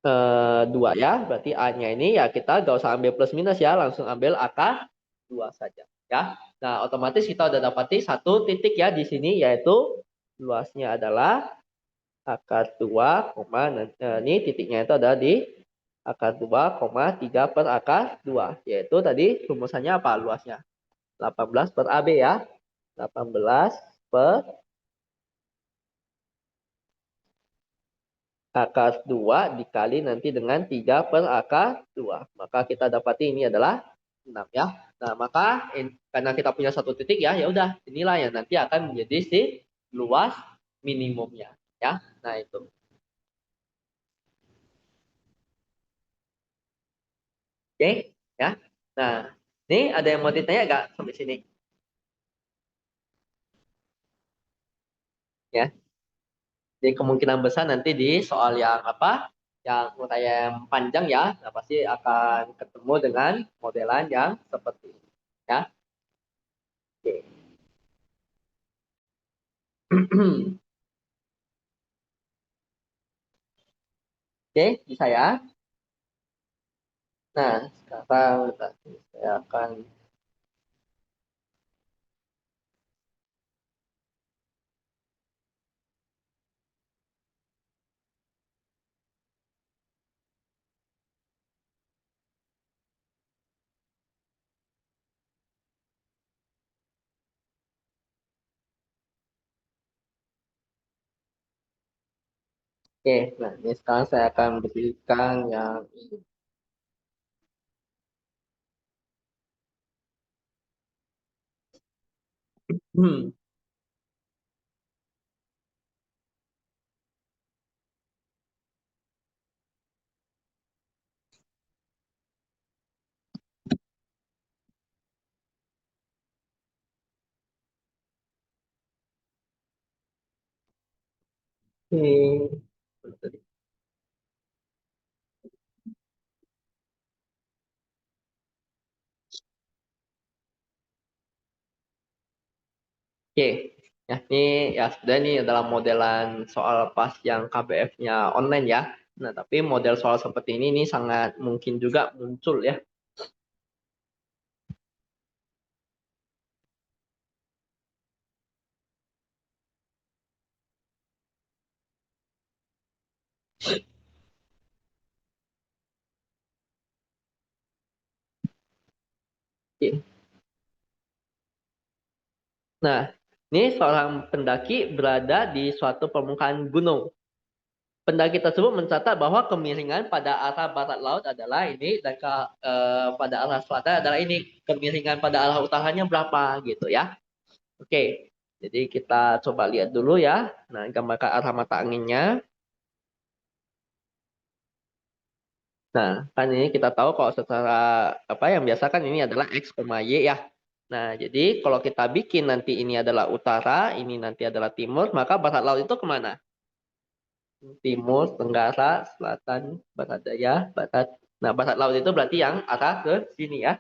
2 ya. Berarti A-nya ini ya kita gak usah ambil plus minus ya, langsung ambil akar 2 saja ya. Nah, otomatis kita udah dapati satu titik ya di sini, yaitu luasnya adalah akar 2, ini titiknya itu ada di akar 2, 3 per akar 2. Yaitu tadi rumusannya apa luasnya? 18 per AB ya. 18 per akar 2 dikali nanti dengan 3 per akar 2. Maka kita dapati ini adalah 6 ya. Nah, maka karena kita punya satu titik ya, ya udah inilah yang nanti akan menjadi si luas minimumnya ya. Nah, itu. Oke, ya. Nah, ini ada yang mau ditanya nggak sampai sini? Ya. Jadi kemungkinan besar nanti di soal yang apa? Yang yang panjang ya, nah pasti akan ketemu dengan modelan yang seperti ini. Ya. Oke. Oke, bisa ya. Nah, sekarang saya akan oke, nah ini sekarang saya akan berikan yang ini. Oke. Oke, ya ini ya sudah ini adalah modelan soal pas yang KBF-nya online ya. Nah, tapi model soal seperti ini sangat mungkin juga muncul ya. Oke. Nah, ini seorang pendaki berada di suatu permukaan gunung. Pendaki tersebut mencatat bahwa kemiringan pada arah barat laut adalah ini dan pada arah selatan adalah ini. Kemiringan pada arah utaranya berapa gitu ya. Oke. Jadi kita coba lihat dulu ya. Nah, gambarkan arah mata anginnya. Nah, kan ini kita tahu kalau secara apa yang biasa kan ini adalah X, Y ya. Nah, jadi kalau kita bikin nanti ini adalah utara, ini nanti adalah timur, maka barat laut itu kemana? Timur, tenggara, selatan, barat daya, barat. Nah, barat laut itu berarti yang arah ke sini ya.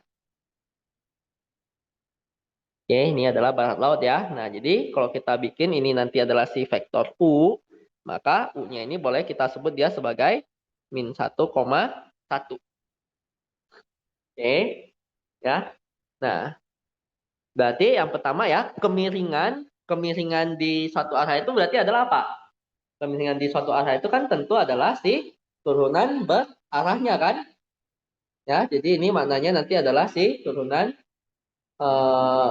Oke, ini adalah barat laut ya. Nah, jadi kalau kita bikin ini nanti adalah si vektor U, maka U-nya ini boleh kita sebut dia sebagai min 1,1. Oke, ya. Nah, berarti yang pertama ya, kemiringan kemiringan di suatu arah itu berarti adalah apa? Kemiringan di suatu arah itu kan tentu adalah si turunan berarahnya kan? Ya, jadi ini maknanya nanti adalah si turunan eh,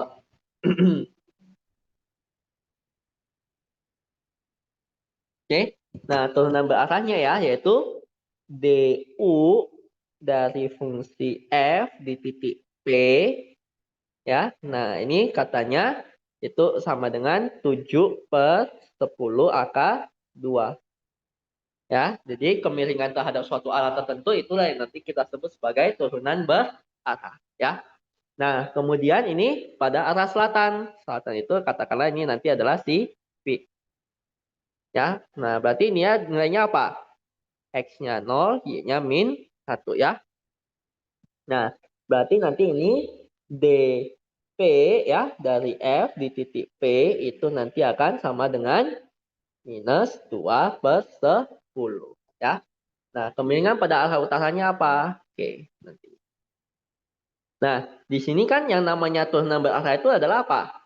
oke. Nah, turunan berarahnya ya yaitu du dari fungsi f di titik P ya. Nah, ini katanya itu sama dengan 7 per 10 akar 2. Ya, jadi kemiringan terhadap suatu arah tertentu itulah yang nanti kita sebut sebagai turunan berarah. Ya. Nah, kemudian ini pada arah selatan. Selatan itu katakanlah ini nanti adalah si P. Ya. Nah, berarti ini ya nilainya apa? X-nya 0, Y-nya min 1 ya. Nah, berarti nanti ini dP ya dari F di titik P itu nanti akan sama dengan minus 2 per 10 ya. Nah, kemiringan pada arah utaranya apa? Oke, nanti. Nah, di sini kan yang namanya turunan berarah itu adalah apa?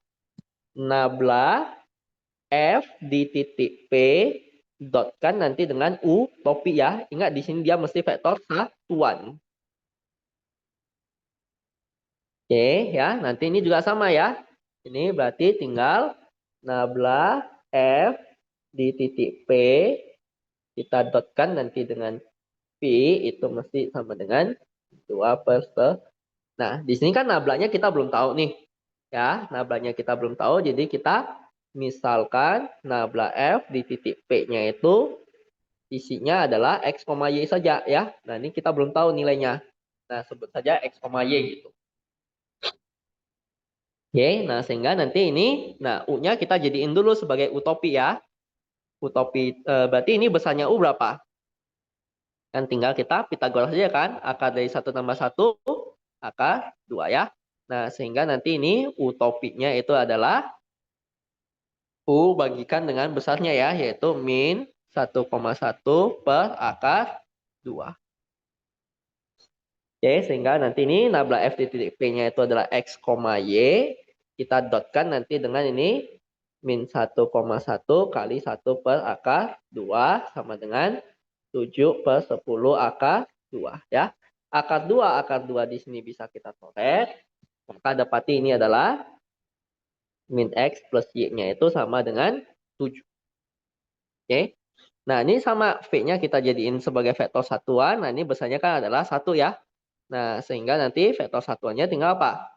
Nabla F di titik P dotkan nanti dengan U topi ya. Ingat di sini dia mesti vektor satuan. Oke ya, nanti ini juga sama ya. Ini berarti tinggal nabla F di titik P, kita dotkan nanti dengan P, itu mesti sama dengan 2/10. Nah, di sini kan nablanya kita belum tahu nih. Ya, nablanya kita belum tahu, jadi kita misalkan nabla F di titik P-nya itu isinya adalah X, Y saja ya. Nah, ini kita belum tahu nilainya. Nah, sebut saja X, Y gitu. Oke, nah sehingga nanti ini, nah U-nya kita jadiin dulu sebagai utopi ya. Utopi, berarti ini besarnya U berapa? Kan tinggal kita Pythagoras saja kan. Akar dari 1 tambah 1, akar 2 ya. Nah, sehingga nanti ini utopinya itu adalah U bagikan dengan besarnya ya, yaitu min 1,1 per akar 2. Oke, sehingga nanti ini nabla F di titik P-nya itu adalah X, Y. Kita dotkan nanti dengan ini min 1,1 kali 1 per akar 2 sama dengan 7/10 akar 2 ya. Akar 2 di sini bisa kita coret. Maka dapati ini adalah min X plus Y-nya itu sama dengan 7. Oke. Nah, ini sama V-nya kita jadiin sebagai vektor satuan. Nah, ini besarnya kan adalah 1 ya. Nah, sehingga nanti vektor satuannya tinggal apa?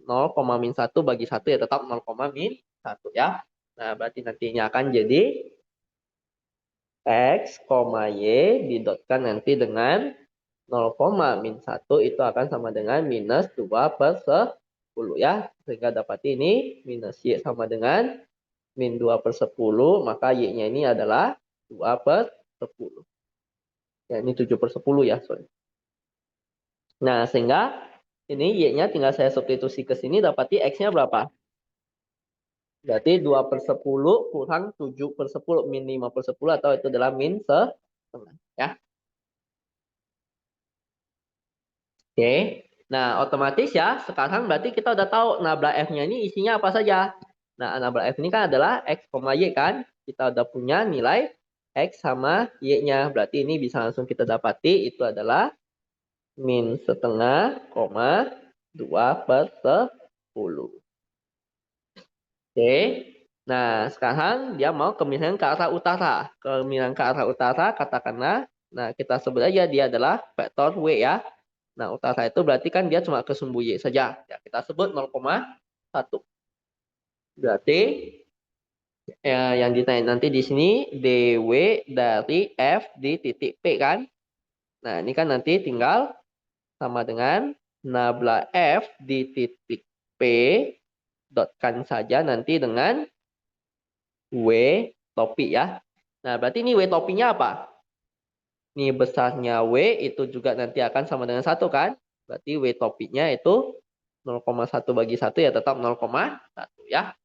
0, min 1 bagi 1 ya tetap 0, min 1 ya. Nah, berarti nantinya akan jadi X, Y didotkan nanti dengan 0, min 1 itu akan sama dengan minus 2/10 ya. Sehingga dapat ini minus Y sama dengan min 2/10, maka Y-nya ini adalah 2/10. Ya, ini 7/10 ya, sorry. Nah, sehingga ini Y-nya tinggal saya substitusi ke sini, dapati X-nya berapa? Berarti 2/10 kurang 7/10, min 5/10, atau itu adalah min setengah. Ya. Oke. Nah, otomatis ya, sekarang berarti kita udah tahu nabla F-nya ini isinya apa saja. Nah, nabla F ini kan adalah X, Y kan. Kita udah punya nilai X sama Y-nya. Berarti ini bisa langsung kita dapati itu adalah min setengah, 2/10. Oke. Nah, sekarang dia mau kemiringan ke arah utara. Kemiringan ke arah utara, katakanlah, nah kita sebut aja dia adalah vektor W ya. Nah, utara itu berarti kan dia cuma ke sumbu Y saja. Ya, kita sebut 0,1. Berarti yang ditanya nanti di sini DW dari F di titik P kan. Nah, ini kan nanti tinggal sama dengan nabla F di titik P dotkan saja nanti dengan W topi ya. Nah, berarti ini W topinya apa? Ini besarnya W itu juga nanti akan sama dengan 1 kan? Berarti W topinya itu 0,1 bagi 1 ya tetap 0,1 ya.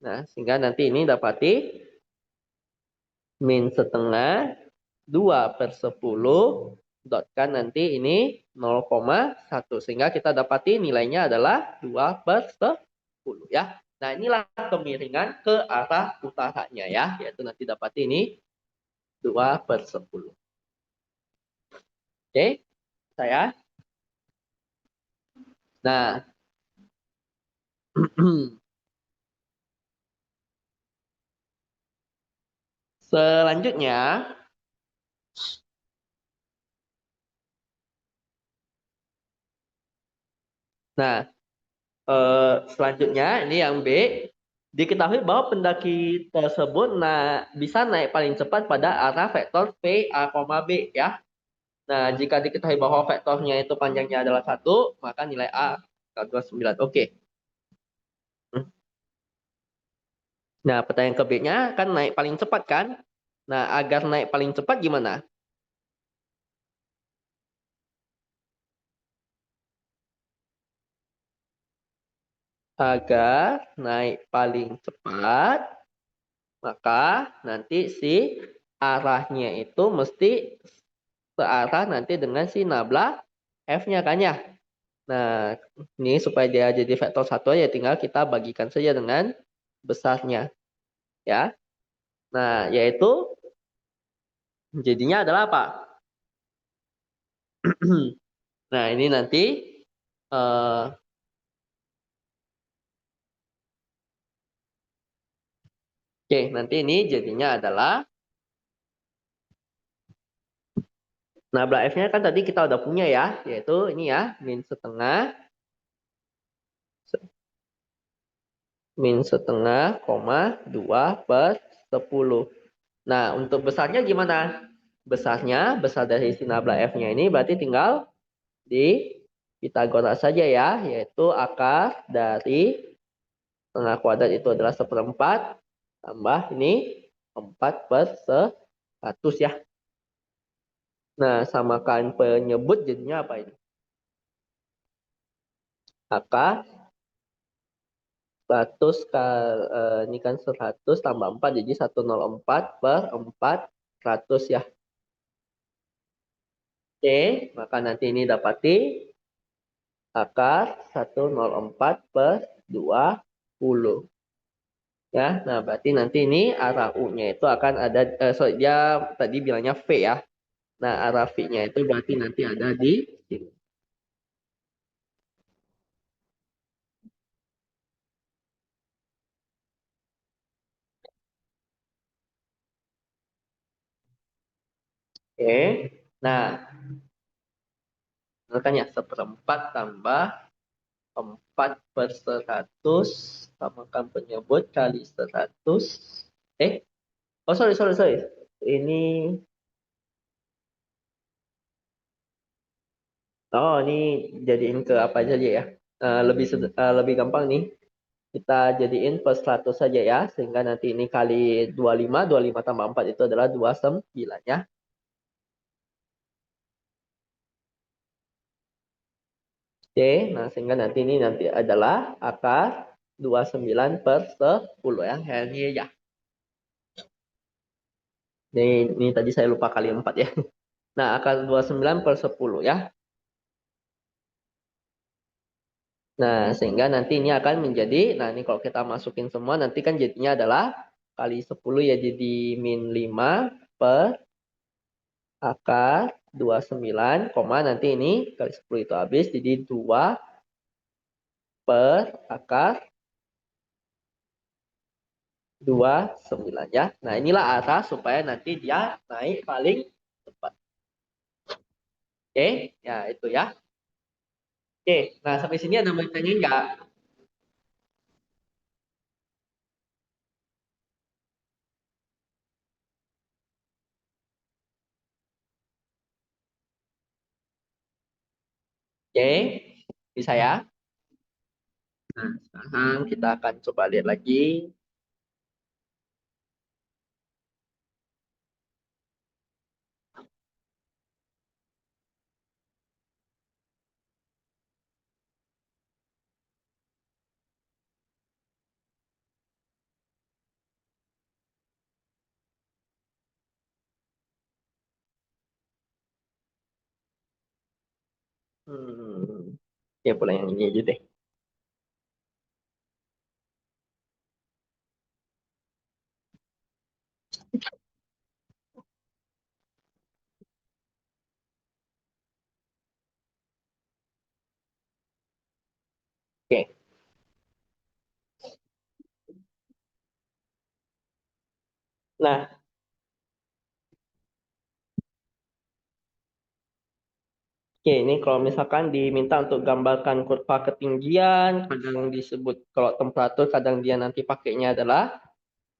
Nah, sehingga nanti ini dapati min setengah 2/10 dotkan nanti ini 0,1. Sehingga kita dapati nilainya adalah 2/10 ya. Nah, inilah kemiringan ke arah utaranya ya. Yaitu nanti dapat ini 2/10. Oke, saya. Nah, selanjutnya, nah selanjutnya ini yang B. Diketahui bahwa pendaki tersebut bisa naik paling cepat pada arah vektor P, A, B ya. Nah, jika diketahui bahwa vektornya itu panjangnya adalah 1, maka nilai A 29. Oke. Nah, pertanyaan ke B-nya kan naik paling cepat kan? Nah, agar naik paling cepat gimana? Agar naik paling cepat, maka nanti si arahnya itu mesti searah nanti dengan si nabla F-nya kan ya. Nah, ini supaya dia jadi vektor satu ya tinggal kita bagikan saja dengan besarnya. Ya. Nah, yaitu jadinya adalah apa? Nah, ini nanti uh, oke, nanti ini jadinya adalah nabla F-nya kan tadi kita udah punya ya, yaitu ini ya, min setengah, koma 2 per 10. Nah, untuk besarnya gimana? Besar dari si nabla F-nya ini berarti tinggal di Pitagoras saja ya, yaitu akar dari setengah kuadrat itu adalah 1/4 tambah ini 4 per 100 ya. Nah, samakan penyebut jadinya apa ini? Akar 100 ini kan 100 tambah 4 jadi 104 per 400 ya. Oke, maka nanti ini dapati akar 104 per 20. Ya, nah berarti nanti ini arah U-nya itu akan ada, sorry, dia tadi bilangnya V ya. Nah, arah V-nya itu berarti nanti ada di sini. Oke, nah, makanya 1/4 tambah 4 per 100 samakan penyebut kali 100. Oh sorry. Ini, ini jadiin ke apa aja ya? Lebih gampang nih. Kita jadiin per 100 saja ya, sehingga nanti ini kali 25 tambah 4 itu adalah 29 ya. Oke, nah sehingga nanti ini adalah akar 29 per 10 ya. Ini ya. Ini tadi saya lupa kali 4 ya. Nah, akar 29 per 10 ya. Nah, sehingga nanti ini akan menjadi, nah ini kalau kita masukin semua nanti kan jadinya adalah kali 10 ya, jadi min 5 per akar 29, koma nanti ini kali 10 itu habis, jadi 2 per akar 29 ya. Nah, inilah arah supaya nanti dia naik paling cepat. Oke, ya itu ya. Oke, nah sampai sini ada mau tanya nggak? Oke, bisa ya? Nah, sekarang kita akan coba lihat lagi. Ya boleh yang ini aja deh. Oke. Nah, oke, ini kalau misalkan diminta untuk gambarkan kurva ketinggian, kadang disebut kalau temperatur, kadang dia nanti pakainya adalah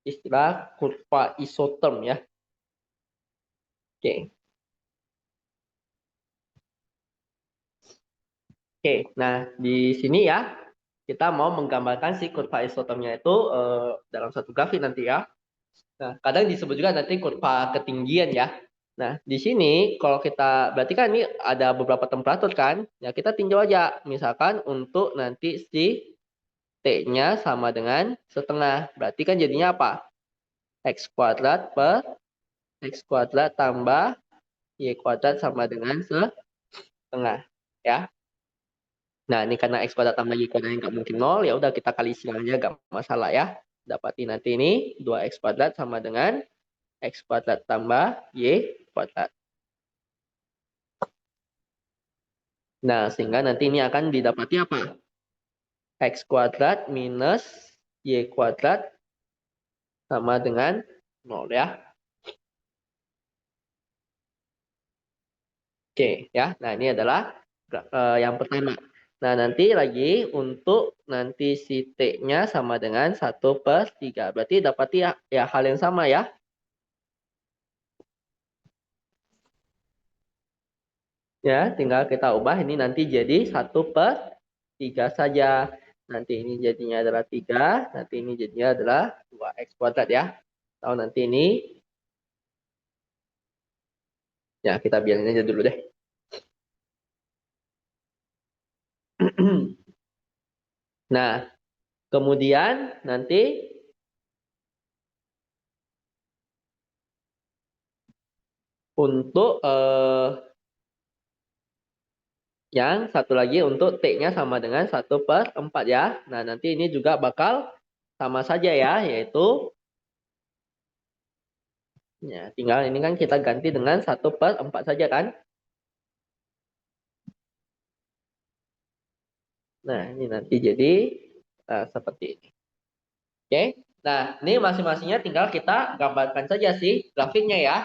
istilah kurva isoterm ya. Oke. Oke, nah di sini ya kita mau menggambarkan si kurva isotermnya itu dalam satu grafik nanti ya. Nah, kadang disebut juga nanti kurva ketinggian ya. Nah, di sini kalau kita berarti kan ini ada beberapa temperatur kan? Ya kita tinjau aja. Misalkan untuk nanti si T-nya sama dengan setengah. Berarti kan jadinya apa? X kuadrat per X kuadrat tambah Y kuadrat sama dengan setengah. Ya. Nah, ini karena X kuadrat tambah Y kuadrat nggak mungkin nol, ya udah kita kali silang aja nggak masalah ya. dapati nanti ini 2x kuadrat sama dengan x kuadrat tambah y kuadrat. Nah, sehingga nanti ini akan didapati apa? X kuadrat minus y kuadrat sama dengan 0 ya. Oke ya. Nah, ini adalah yang pertama. Nah, nanti lagi untuk nanti si T-nya sama dengan 1/3. Berarti dapati ya hal yang sama ya. Ya, tinggal kita ubah ini nanti jadi 1/3 saja. Nanti ini jadinya adalah 3, nanti ini jadinya adalah 2x kuadrat ya. Atau nanti ini, ya kita biarin aja dulu deh. Nah, kemudian nanti untuk yang satu lagi untuk T-nya sama dengan 1/4 ya. Nah, nanti ini juga bakal sama saja ya, yaitu ya tinggal ini kan kita ganti dengan 1/4 saja kan. Nah, ini nanti jadi seperti ini. Oke. Nah, ini masing-masingnya tinggal kita gambarkan saja sih grafiknya ya.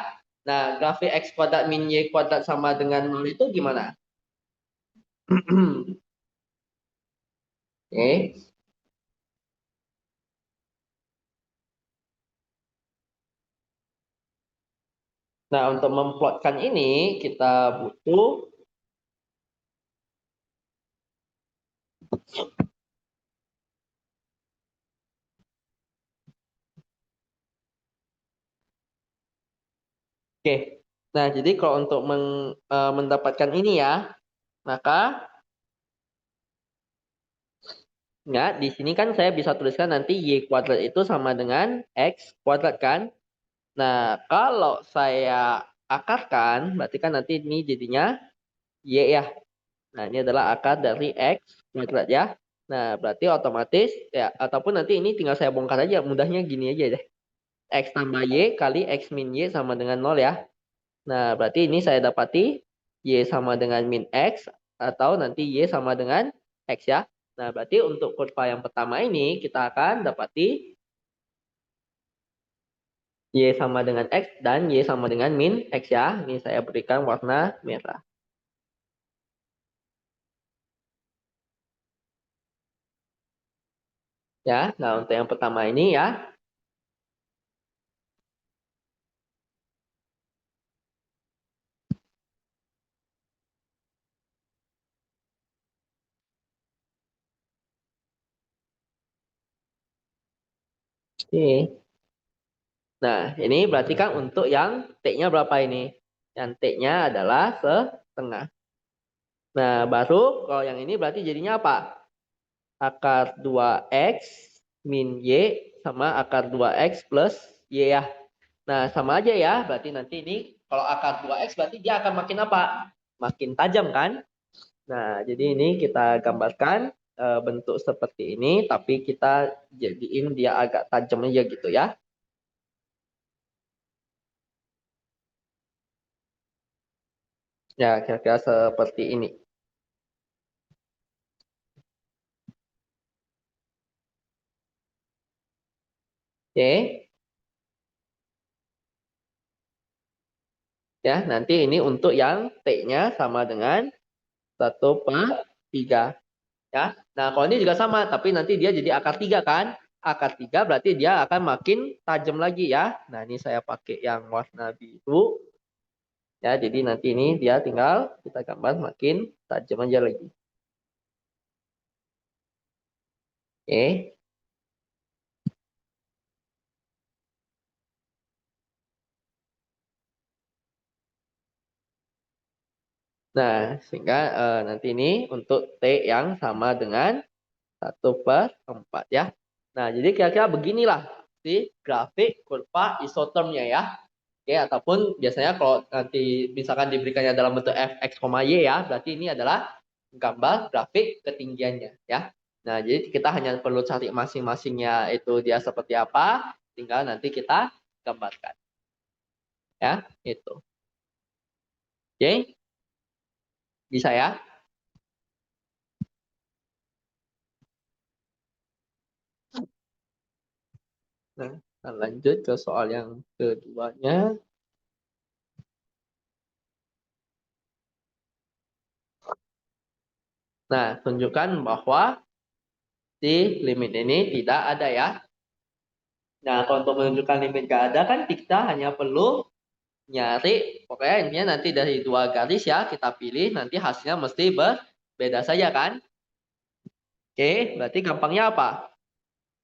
Nah, grafik X kuadrat min Y kuadrat sama dengan 0 itu gimana? Oke. Nah, untuk memplotkan ini kita butuh oke. Nah, jadi kalau untuk mendapatkan ini ya, maka ya di sini kan saya bisa tuliskan nanti Y kuadrat itu sama dengan X kuadrat kan. Nah, kalau saya akarkan, berarti kan nanti ini jadinya Y ya. Nah, ini adalah akar dari X kuadrat ya. Nah, berarti otomatis ya, ataupun nanti ini tinggal saya bongkar aja, mudahnya gini aja deh. X tambah Y kali X min Y sama dengan 0 ya. Nah, berarti ini saya dapati Y sama dengan min X, atau nanti Y sama dengan X ya. Nah, berarti untuk kurva yang pertama ini, kita akan dapati Y sama dengan X dan Y sama dengan min X ya. Ini saya berikan warna merah. Ya, nah untuk yang pertama ini ya. Oke. Nah, ini berarti kan untuk yang T-nya berapa ini? Yang T-nya adalah setengah. Nah, baru kalau yang ini berarti jadinya apa? Akar 2X min Y sama akar 2X plus Y ya. Nah, sama aja ya. Berarti nanti ini kalau akar 2X berarti dia akan makin apa? Makin tajam kan? Nah, jadi ini kita gambarkan bentuk seperti ini, tapi kita jadiin dia agak tajam aja gitu ya. Ya, kira-kira seperti ini. Oke. Ya, nanti ini untuk yang T-nya sama dengan 1/3. Ya. Nah, kalau ini juga sama, tapi nanti dia jadi akar 3 kan? Akar 3 berarti dia akan makin tajam lagi ya. Nah, ini saya pakai yang warna biru. Ya, jadi nanti ini dia tinggal kita gambar makin tajam aja lagi. Oke. Nah, sehingga nanti ini untuk T yang sama dengan 1/4 ya. Nah, jadi kira-kira beginilah si grafik kurva isotermnya ya. Oke, ataupun biasanya kalau nanti misalkan diberikannya dalam bentuk fx, y ya, berarti ini adalah gambar grafik ketinggiannya ya. Nah, jadi kita hanya perlu cari masing-masingnya itu dia seperti apa, tinggal nanti kita gambarkan. Ya, itu. Oke, bisa ya? Nah, kita lanjut ke soal yang keduanya. Nah, tunjukkan bahwa si limit ini tidak ada ya. Nah, kalau untuk menunjukkan limit gak ada kan kita hanya perlu nyari, pokoknya intinya nanti dari dua garis ya kita pilih, nanti hasilnya mesti berbeda saja kan. Oke, berarti gampangnya apa?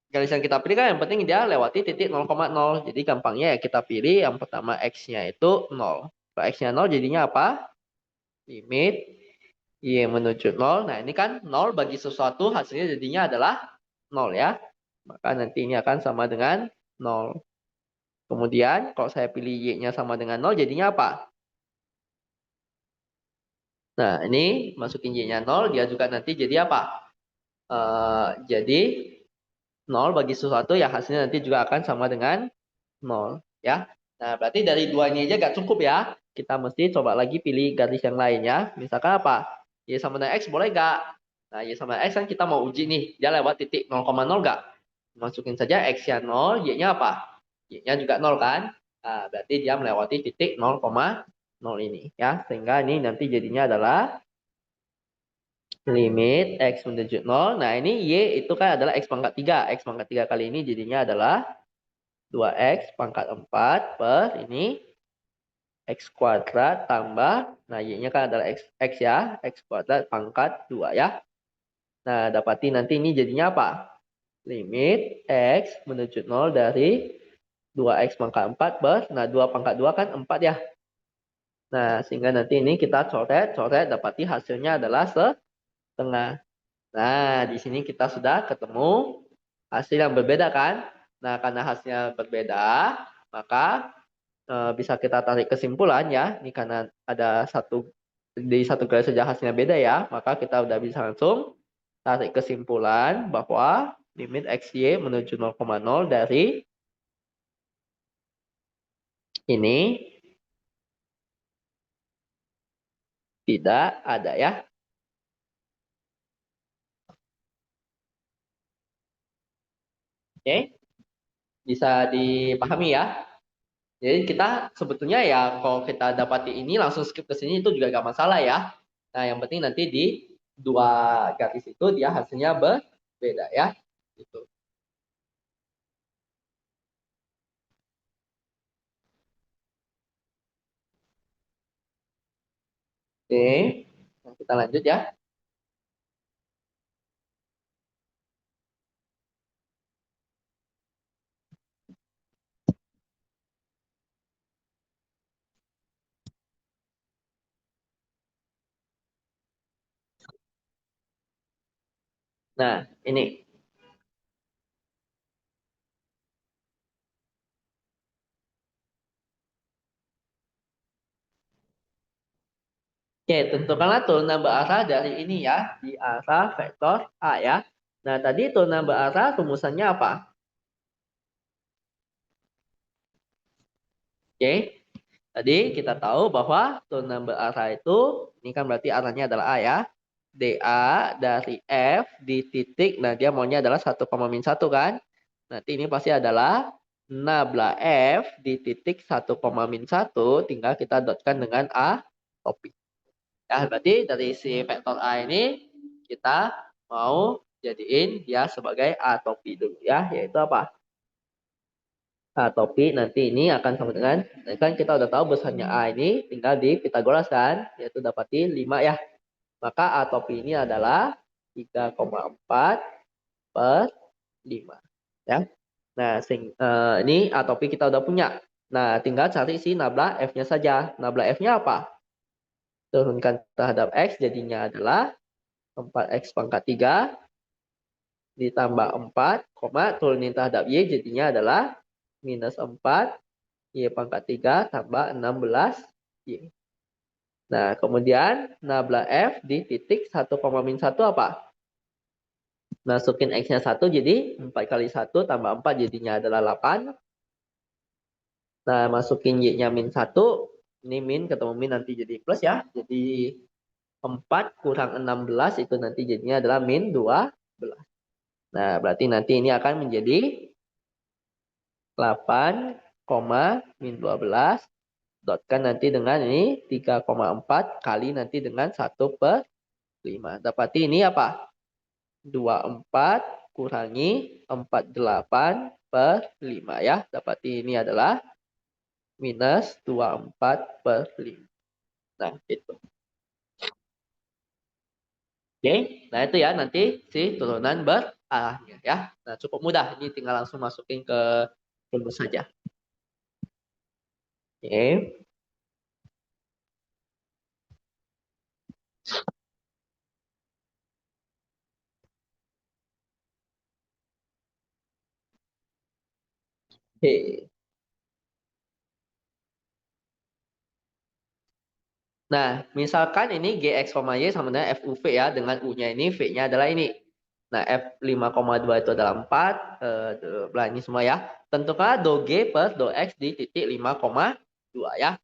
Garis yang kita pilih kan yang penting dia lewati titik 0,0. Jadi gampangnya ya kita pilih yang pertama X-nya itu 0. Kalau X-nya 0 jadinya apa? Limit Y menuju 0. Nah ini kan 0 bagi sesuatu hasilnya jadinya adalah 0 ya. Maka nanti ini akan sama dengan 0. Kemudian kalau saya pilih Y-nya sama dengan 0 jadinya apa? Nah ini masukin Y-nya 0 dia juga nanti jadi apa? Jadi 0 bagi sesuatu ya hasilnya nanti juga akan sama dengan 0 ya. Nah, berarti dari dua ini aja gak cukup ya. Kita mesti coba lagi pilih garis yang lainnya. Misalkan apa? Y sama dengan X boleh gak? Nah, Y sama X kan kita mau uji nih. Dia lewat titik 0,0 gak? Masukin saja X-nya 0, Y-nya apa? Y-nya juga 0 kan? Nah, berarti dia melewati titik 0,0 ini ya. Sehingga ini nanti jadinya adalah limit X menuju 0. Nah, ini Y itu kan adalah X pangkat 3. X pangkat 3 kali ini jadinya adalah 2X pangkat 4 per ini X kuadrat tambah, nah Y-nya kan adalah X ya, X kuadrat pangkat 2 ya. Nah, dapati nanti ini jadinya apa? Limit X menuju 0 dari 2X pangkat 4 per, nah 2 pangkat 2 kan 4 ya. Nah, sehingga nanti ini kita coret, dapati hasilnya adalah setengah. Nah, di sini kita sudah ketemu hasil yang berbeda kan? Nah, karena hasilnya berbeda, maka bisa kita tarik kesimpulan ya. Ini karena ada di satu garis saja hasilnya beda ya, maka kita udah bisa langsung tarik kesimpulan bahwa limit XY menuju 0,0 dari ini tidak ada ya. Oke, bisa dipahami ya. Jadi kita sebetulnya ya kalau kita dapati ini langsung skip ke sini itu juga gak masalah ya. Nah, yang penting nanti di dua garis itu dia hasilnya berbeda ya. Gitu. Oke, nah, kita lanjut ya. Nah, ini. Oke, tentukanlah turunan berasal dari ini ya, di arah vektor A ya. Nah, tadi turunan berasal rumusannya apa? Oke, tadi kita tahu bahwa turunan berasal itu, ini kan berarti arahnya adalah A ya. DA dari F di titik, nah dia maunya adalah 1,-1 kan. Nanti ini pasti adalah nabla F di titik 1,-1, tinggal kita dotkan dengan A topik. Ya, berarti dari si vektor A ini kita mau jadiin dia sebagai A topi dulu ya, yaitu apa? A topi nanti ini akan sama dengan, kan kita udah tahu besarnya A ini tinggal di Pitagoras kan, yaitu dapati 5 ya. Maka A topi ini adalah 3,4 per 5 ya. Nah, ini A topi kita udah punya. Nah, tinggal cari si nabla F-nya saja. Nabla F-nya apa? Turunkan terhadap X jadinya adalah 4X pangkat 3 ditambah 4, turunin terhadap Y jadinya adalah minus 4 Y pangkat 3 tambah 16 Y. Nah, kemudian nabla F di titik 1,-1 apa? Masukin X-nya 1 jadi 4 kali 1 tambah 4 jadinya adalah 8. Nah, masukin Y-nya min 1. Ini min ketemu min nanti jadi plus ya. Jadi 4 kurang 16 itu nanti jadinya adalah min 12. Nah, berarti nanti ini akan menjadi 8, min 12. Dotkan nanti dengan ini 3,4 kali nanti dengan 1/5. Dapati ini apa? 24 kurangi 48/5 ya. Dapati ini adalah minus 24/5. Nah, itu. Oke, nah itu ya nanti si turunan berarahnya ya. Nah, cukup mudah. Ini tinggal langsung masukin ke rumus saja. Oke. Oke. Nah, misalkan ini Gx, Y sama dengan FUV ya, dengan U-nya ini, V-nya adalah ini. Nah, F5,2 itu adalah 4, belah ini semua ya. Tentukan do G per do X di titik 5,2 ya.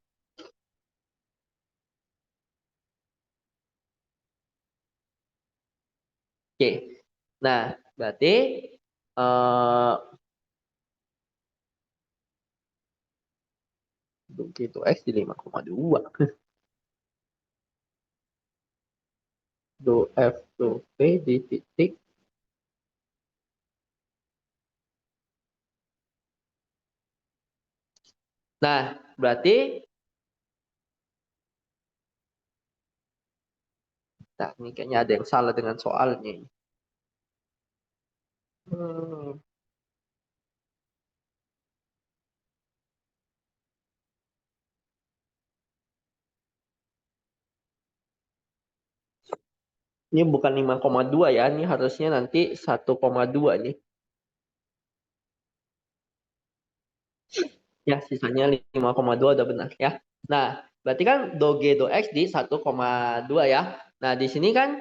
Oke, nah berarti do G do X di 5,2. Do F do V di titik. Nah, berarti nah, ini kayaknya ada yang salah dengan soalnya. Hmm. Ini bukan 5,2 ya, ini harusnya nanti 1,2 nih. Ya, sisanya 5,2 udah benar ya. Nah, berarti kan do G do X di 1,2 ya. Nah, di sini kan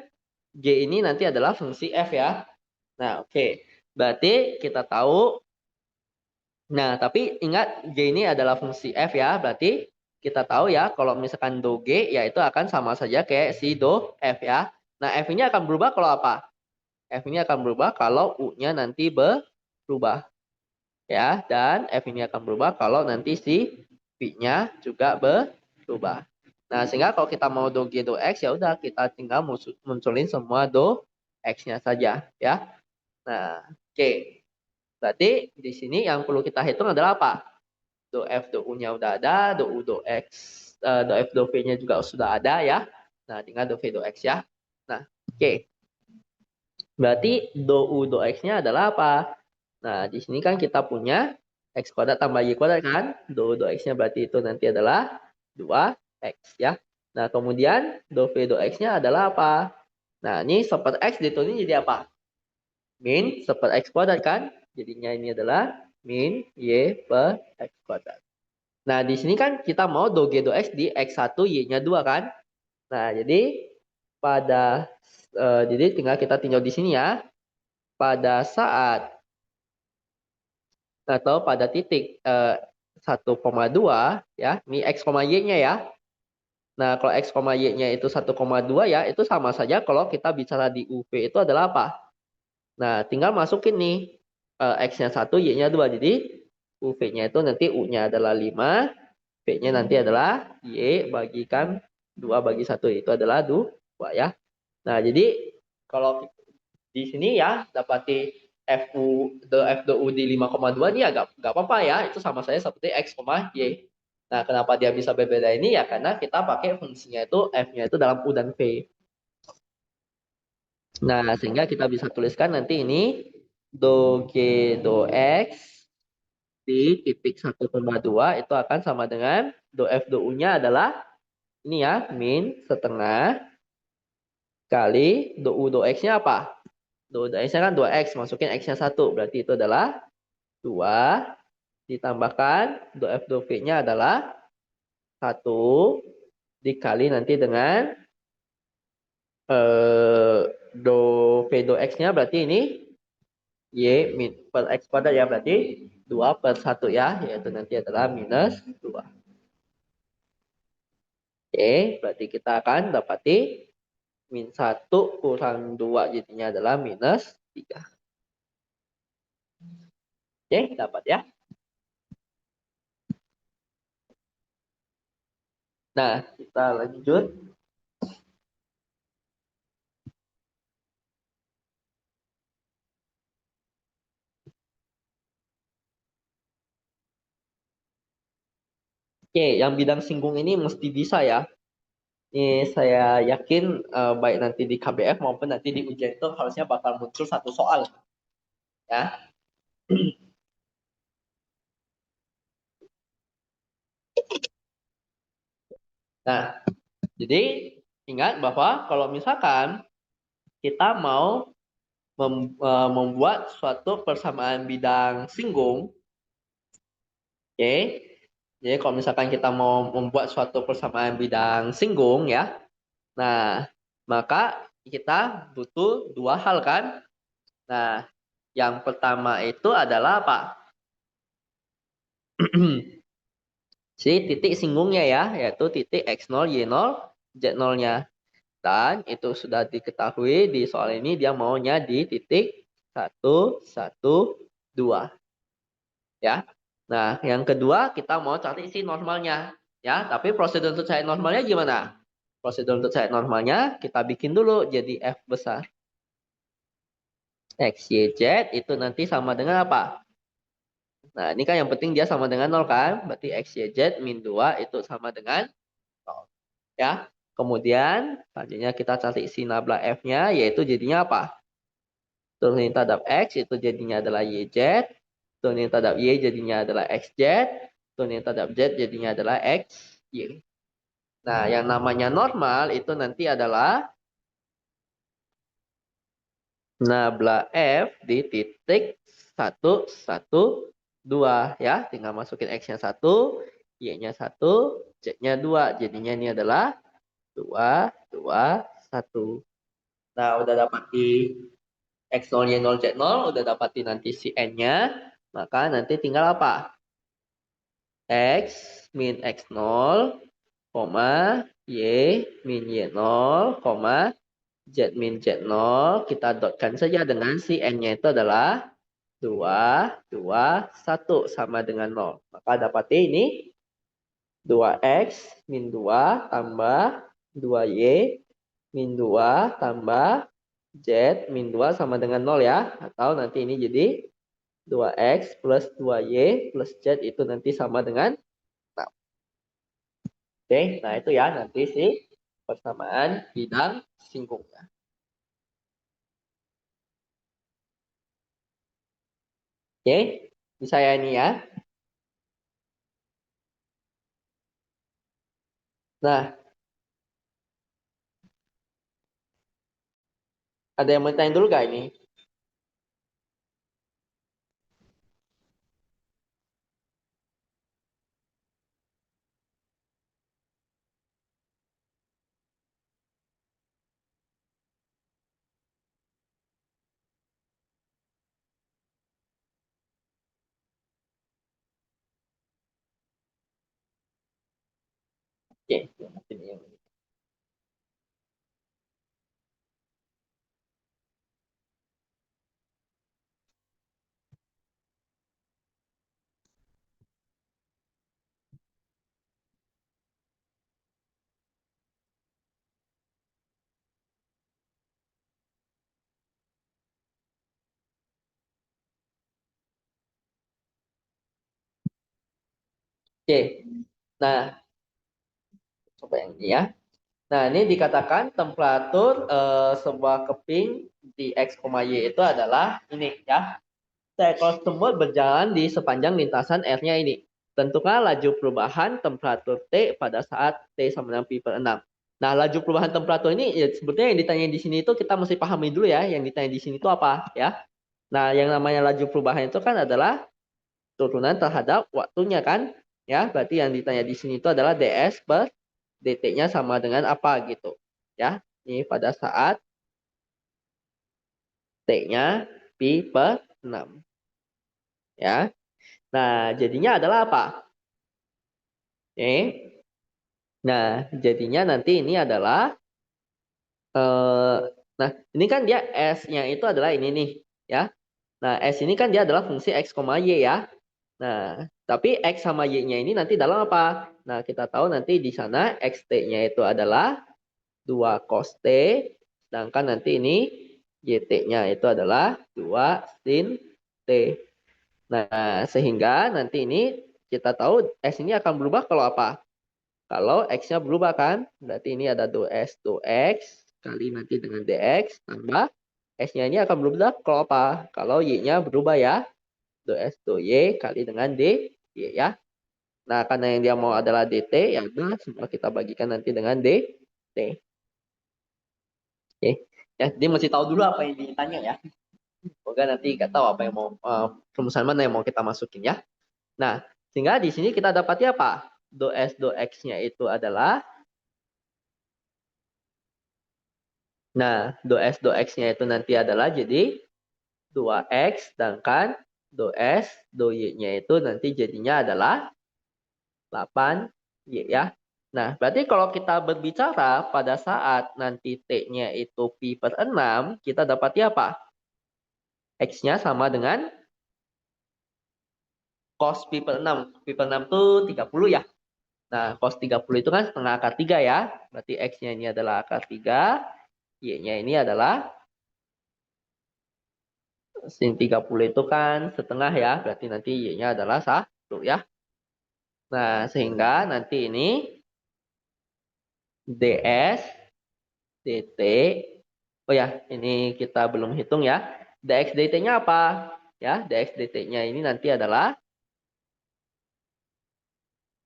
G ini nanti adalah fungsi F ya. Nah, oke. Berarti kita tahu. Nah, tapi ingat G ini adalah fungsi F ya. Berarti kita tahu ya kalau misalkan do G ya itu akan sama saja kayak si do F ya. Nah, F ini akan berubah kalau apa? F ini akan berubah kalau U-nya nanti berubah. Ya, dan F ini akan berubah kalau nanti si V-nya juga berubah. Nah, sehingga kalau kita mau do G do X ya udah kita tinggal munculin semua do X-nya saja ya. Nah, oke. Berarti di sini yang perlu kita hitung adalah apa? Do F do U-nya udah ada, do U do X, do F do V-nya juga sudah ada ya. Nah, tinggal do V do X ya. Nah, oke. Berarti do U do X-nya adalah apa? Nah, di sini kan kita punya X kuadrat tambah Y kuadrat kan? Do X-nya berarti itu nanti adalah 2X ya. Nah, kemudian do V do X-nya adalah apa? Nah, ini seper X ditulis jadi apa? Min seper X kuadrat kan? Jadinya ini adalah min Y per X kuadrat. Nah, di sini kan kita mau do G do X di X1 Y-nya 2 kan? Nah, jadi pada jadi tinggal kita tinjau di sini ya. Pada saat atau pada titik 1,2 ya, ini X, Y-nya ya. Nah, kalau X, Y-nya itu 1,2 ya, itu sama saja kalau kita bicara di UV itu adalah apa? Nah, tinggal masukin nih X-nya 1, Y-nya 2. Jadi UV-nya itu nanti U-nya adalah 5, V-nya nanti adalah Y bagikan 2 bagi 1 itu adalah 2 ya. Nah, jadi kalau di sini ya dapati F2U di 5,2 ini ya nggak apa-apa ya, itu sama saya seperti X, Y. Nah, kenapa dia bisa berbeda ini ya karena kita pakai fungsinya itu F-nya itu dalam U dan V. Nah, sehingga kita bisa tuliskan nanti ini do G do X di titik 1,2 itu akan sama dengan do F do U-nya adalah ini ya, min setengah kali do U do X-nya apa? Do U do X-nya kan 2X, masukin X-nya 1, berarti itu adalah 2 ditambahkan do F do V-nya adalah 1 dikali nanti dengan do X-nya berarti ini Y min per X kuadrat ya, berarti 2/1 ya, yaitu nanti adalah -2. Oke, berarti kita akan dapati -1 kurang 2 jadinya adalah -3. Oke, dapat ya. Nah, kita lanjut. Oke, yang bidang singgung ini mesti bisa ya. Ini saya yakin baik nanti di KBF maupun nanti di ujian itu harusnya bakal muncul satu soal ya. Nah, jadi ingat bahwa kalau misalkan kita mau membuat suatu persamaan bidang singgung, oke. Jadi kalau misalkan kita mau membuat suatu persamaan bidang singgung ya, nah maka kita butuh dua hal kan. Nah, yang pertama itu adalah apa? Si titik singgungnya ya, yaitu titik X0, Y0, Z0-nya. Dan itu sudah diketahui di soal ini dia maunya di titik 1, 1, 2. Ya. Nah, yang kedua kita mau cari si normalnya. Ya, tapi prosedur untuk cari normalnya gimana? Prosedur untuk cari normalnya kita bikin dulu jadi F besar. X, Y, Z itu nanti sama dengan apa? Nah, ini kan yang penting dia sama dengan 0 kan? Berarti X, Y, Z min 2 itu sama dengan 0. Ya. Kemudian selanjutnya kita cari si nabla F-nya yaitu jadinya apa? Turunin terhadap X itu jadinya adalah YZ. Turunin terhadap Y jadinya adalah XZ. Turunin terhadap Z jadinya adalah XY. Nah, yang namanya normal itu nanti adalah nabla F di titik 1, 1, 2 ya. Tinggal masukin X-nya 1, Y-nya 1, Z-nya 2. Jadinya ini adalah 2, 2, 1. Nah, udah dapat di X0, Y0, Z0, udah dapatin nanti si N-nya. Maka nanti tinggal apa? X min X0, Y min Y0, Z min Z0. Kita dotkan saja dengan si N-nya itu adalah 2, 2, 1 sama dengan 0. Maka dapatnya ini 2X min 2 tambah 2Y min 2 tambah Z min 2 sama dengan 0 ya. Atau nanti ini jadi 2X plus 2Y plus Z itu nanti sama dengan 6. Oke, nah itu ya nanti si persamaan bidang singgungnya. Oke, bisa ya ini ya. Nah, ada yang mau tanya dulu gak ini? Oke, ini. Oke, nah coba yang ini ya. Nah, ini dikatakan temperatur sebuah keping di X, Y itu adalah ini ya. Seekor semut berjalan di sepanjang lintasan R-nya ini. Tentukan laju perubahan temperatur T pada saat T sama dengan pi per 6. Nah, laju perubahan temperatur ini ya, sebetulnya yang ditanya di sini itu kita mesti pahami dulu ya. Yang ditanya di sini itu apa ya. Nah, yang namanya laju perubahan itu kan adalah turunan terhadap waktunya kan. Ya, berarti yang ditanya di sini itu adalah ds per dt-nya sama dengan apa gitu. Ya, ini pada saat T-nya pi per 6. Ya. Nah, jadinya adalah apa? Oke. Nah, jadinya nanti ini adalah nah, ini kan dia S-nya itu adalah ini nih, ya. Nah, S ini kan dia adalah fungsi X, Y ya. Nah, tapi X sama Y-nya ini nanti dalam apa? Nah, kita tahu nanti di sana XT-nya itu adalah 2 cos T, sedangkan nanti ini YT-nya itu adalah 2 sin T. Nah, sehingga nanti ini kita tahu S ini akan berubah kalau apa? Kalau X-nya berubah kan, berarti ini ada 2S, 2X, kali nanti dengan DX, tambah S-nya ini akan berubah kalau apa? Kalau Y-nya berubah ya, 2S, 2Y, kali dengan D, Y ya. Nah, karena yang dia mau adalah DT, ya udah semua kita bagikan nanti dengan DT. Oke. Ya, dia mesti tahu dulu apa yang ditanya ya. Semoga nanti nggak tahu apa yang mau, rumusan mana yang mau kita masukin ya. Nah, sehingga di sini kita dapatnya apa? 2S, 2X-nya itu adalah, nah, 2S, 2X-nya itu nanti adalah jadi 2X, sedangkan 2S, 2Y-nya itu nanti jadinya adalah 8Y ya. Nah, berarti kalau kita berbicara pada saat nanti T-nya itu pi per 6, kita dapatnya apa? X-nya sama dengan cos pi per 6. Pi per 6 itu 30 ya. Nah, cos 30 itu kan setengah akar 3 ya. Berarti X-nya ini adalah akar 3, Y-nya ini adalah sin 30 itu kan setengah ya. Berarti nanti Y-nya adalah 1 ya. Nah, sehingga nanti ini DS, DT, oh ya, ini kita belum hitung ya. DX DT-nya apa? Ya, DX DT-nya ini nanti adalah,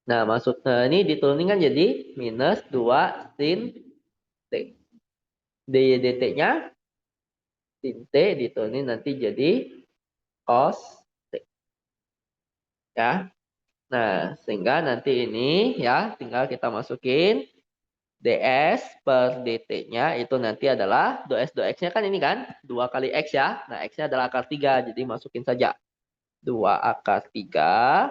nah maksud ini diturunin kan jadi minus 2 sin T. DY DT-nya sin T diturunin nanti jadi cos T. Ya. Nah, sehingga nanti ini ya tinggal kita masukin DS per DT-nya itu nanti adalah 2S 2X-nya kan ini kan 2 kali X ya. Nah, X-nya adalah akar 3, jadi masukin saja 2 akar 3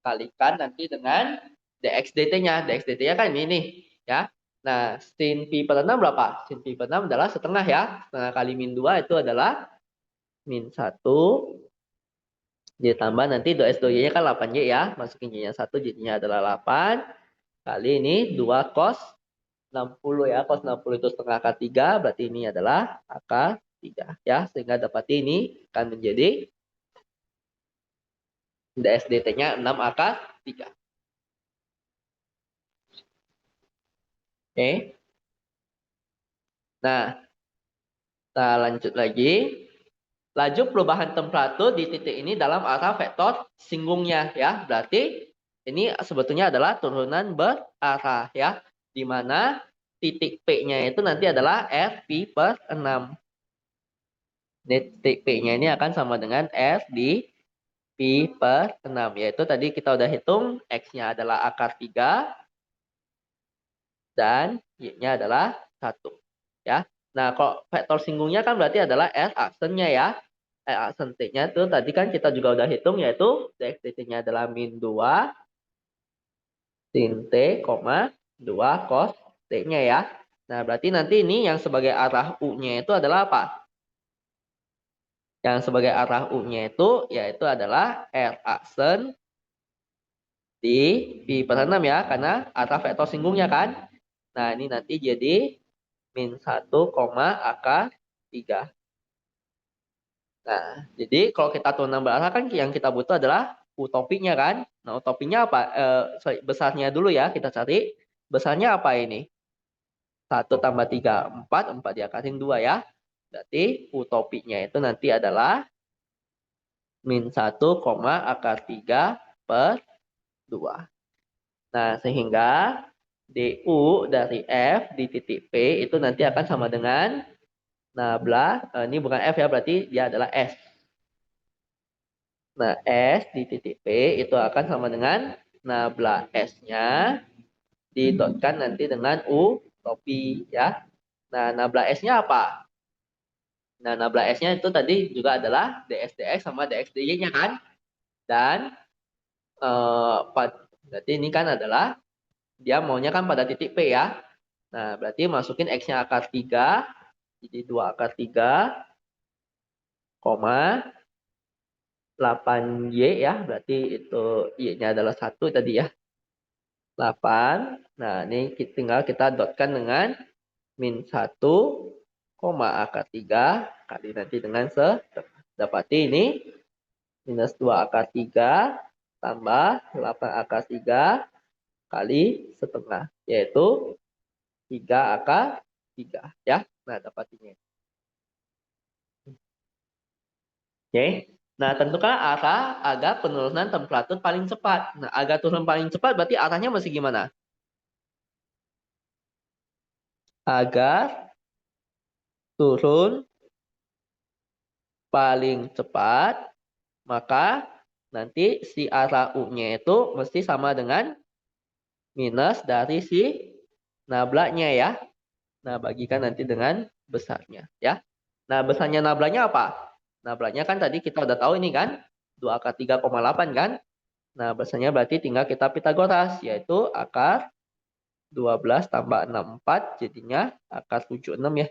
kalikan nanti dengan DX DT-nya. DX DT-nya kan ini nih ya. Nah, sin pi per 6 berapa? Sin pi per 6 adalah setengah ya. Setengah kali min 2 itu adalah min 1 ditambah nanti 2S 2Y-nya kan 8Y ya. Masukin Y-nya 1 jadinya adalah 8 kali ini 2 cos 60 ya. Cos 60 itu setengah akar 3, berarti ini adalah akar 3 ya. Sehingga dapat ini akan menjadi DSDT-nya 6 akar 3. Oke. Nah, kita lanjut lagi. Laju perubahan temperatur di titik ini dalam arah vektor singgungnya ya. Berarti ini sebetulnya adalah turunan berarah ya. Di mana titik P-nya itu nanti adalah R pi per 6. Titik P-nya ini akan sama dengan R di pi per 6. Yaitu tadi kita udah hitung X-nya adalah akar 3 dan Y-nya adalah 1. Ya. Nah, kalau vektor singgungnya kan berarti adalah R aksennya ya. Aksen T-nya itu tadi kan kita juga udah hitung yaitu dx dt-nya adalah min 2 sin T, 2 cos T-nya ya. Nah, berarti nanti ini yang sebagai arah U-nya itu adalah apa? Yang sebagai arah U-nya itu yaitu adalah R aksen di pi per 6 ya, karena arah vektor singgungnya kan. Nah, ini nanti jadi min 1, akar 3. Nah, jadi kalau kita tuh nambah arah kan yang kita butuh adalah utopinya kan. Nah, utopinya apa? Besarnya dulu ya kita cari. Besarnya apa ini? 1 tambah 3, 4. 4 diakarin 2 ya. Berarti utopinya itu nanti adalah min 1, akar 3 per 2. Nah, sehingga DU dari F di titik P itu nanti akan sama dengan nabla, ini bukan F ya, berarti dia adalah S. Nah, S di titik P itu akan sama dengan nabla S-nya didotkan nanti dengan U topi ya. Nah, nabla S-nya apa? Nah, nabla S-nya itu tadi juga adalah dx sama dx dy-nya kan? Dan berarti ini kan adalah dia maunya kan pada titik P ya. Nah, berarti masukin X-nya akar 3, jadi 2 akar 3, koma 8Y ya, berarti itu Y-nya adalah 1 tadi ya. 8. Nah, ini tinggal kita dotkan dengan min 1, koma akar 3, kali nanti dengan dapati ini minus 2 akar 3, tambah 8 akar 3, kali setengah, yaitu 3 akar 3 ya. Nah, dapat ini. Oke. Nah, tentukan arah agar penurunan temperatur paling cepat. Nah, agar turun paling cepat berarti arahnya masih gimana? Agar turun paling cepat, maka nanti si arah U-nya itu mesti sama dengan minus dari si nablaknya ya. Nah, bagikan nanti dengan besarnya ya. Nah, besarnya nablaknya apa? Nablaknya kan tadi kita udah tahu ini kan 2 akar 3,8 kan. Nah, besarnya berarti tinggal kita Pitagoras, yaitu akar 12 tambah 64 jadinya akar 76 ya.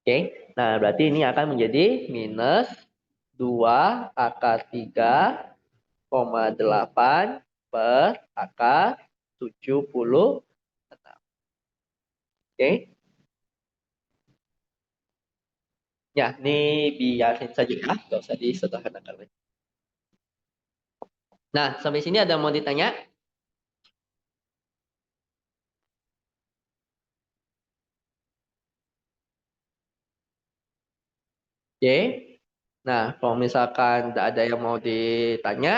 Oke, nah berarti ini akan menjadi minus 2 akar 3,8 per akar 76. Oke, ya ini biarin saja ya, nggak usah disederhanakan lagi. Nah, sampai sini ada mau ditanya? Oke, nah kalau misalkan tidak ada yang mau ditanya,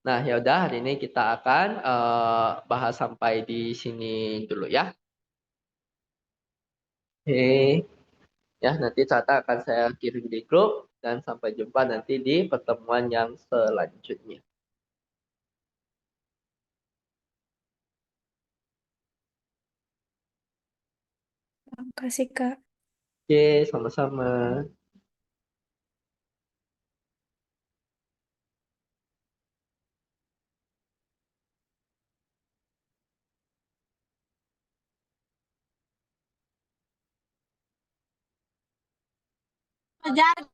nah ya udah hari ini kita akan bahas sampai di sini dulu ya. Oke. Ya, nanti Tata akan saya kirim di grup dan sampai jumpa nanti di pertemuan yang selanjutnya. Makasih, Kak. Oke, sama-sama. Ajar.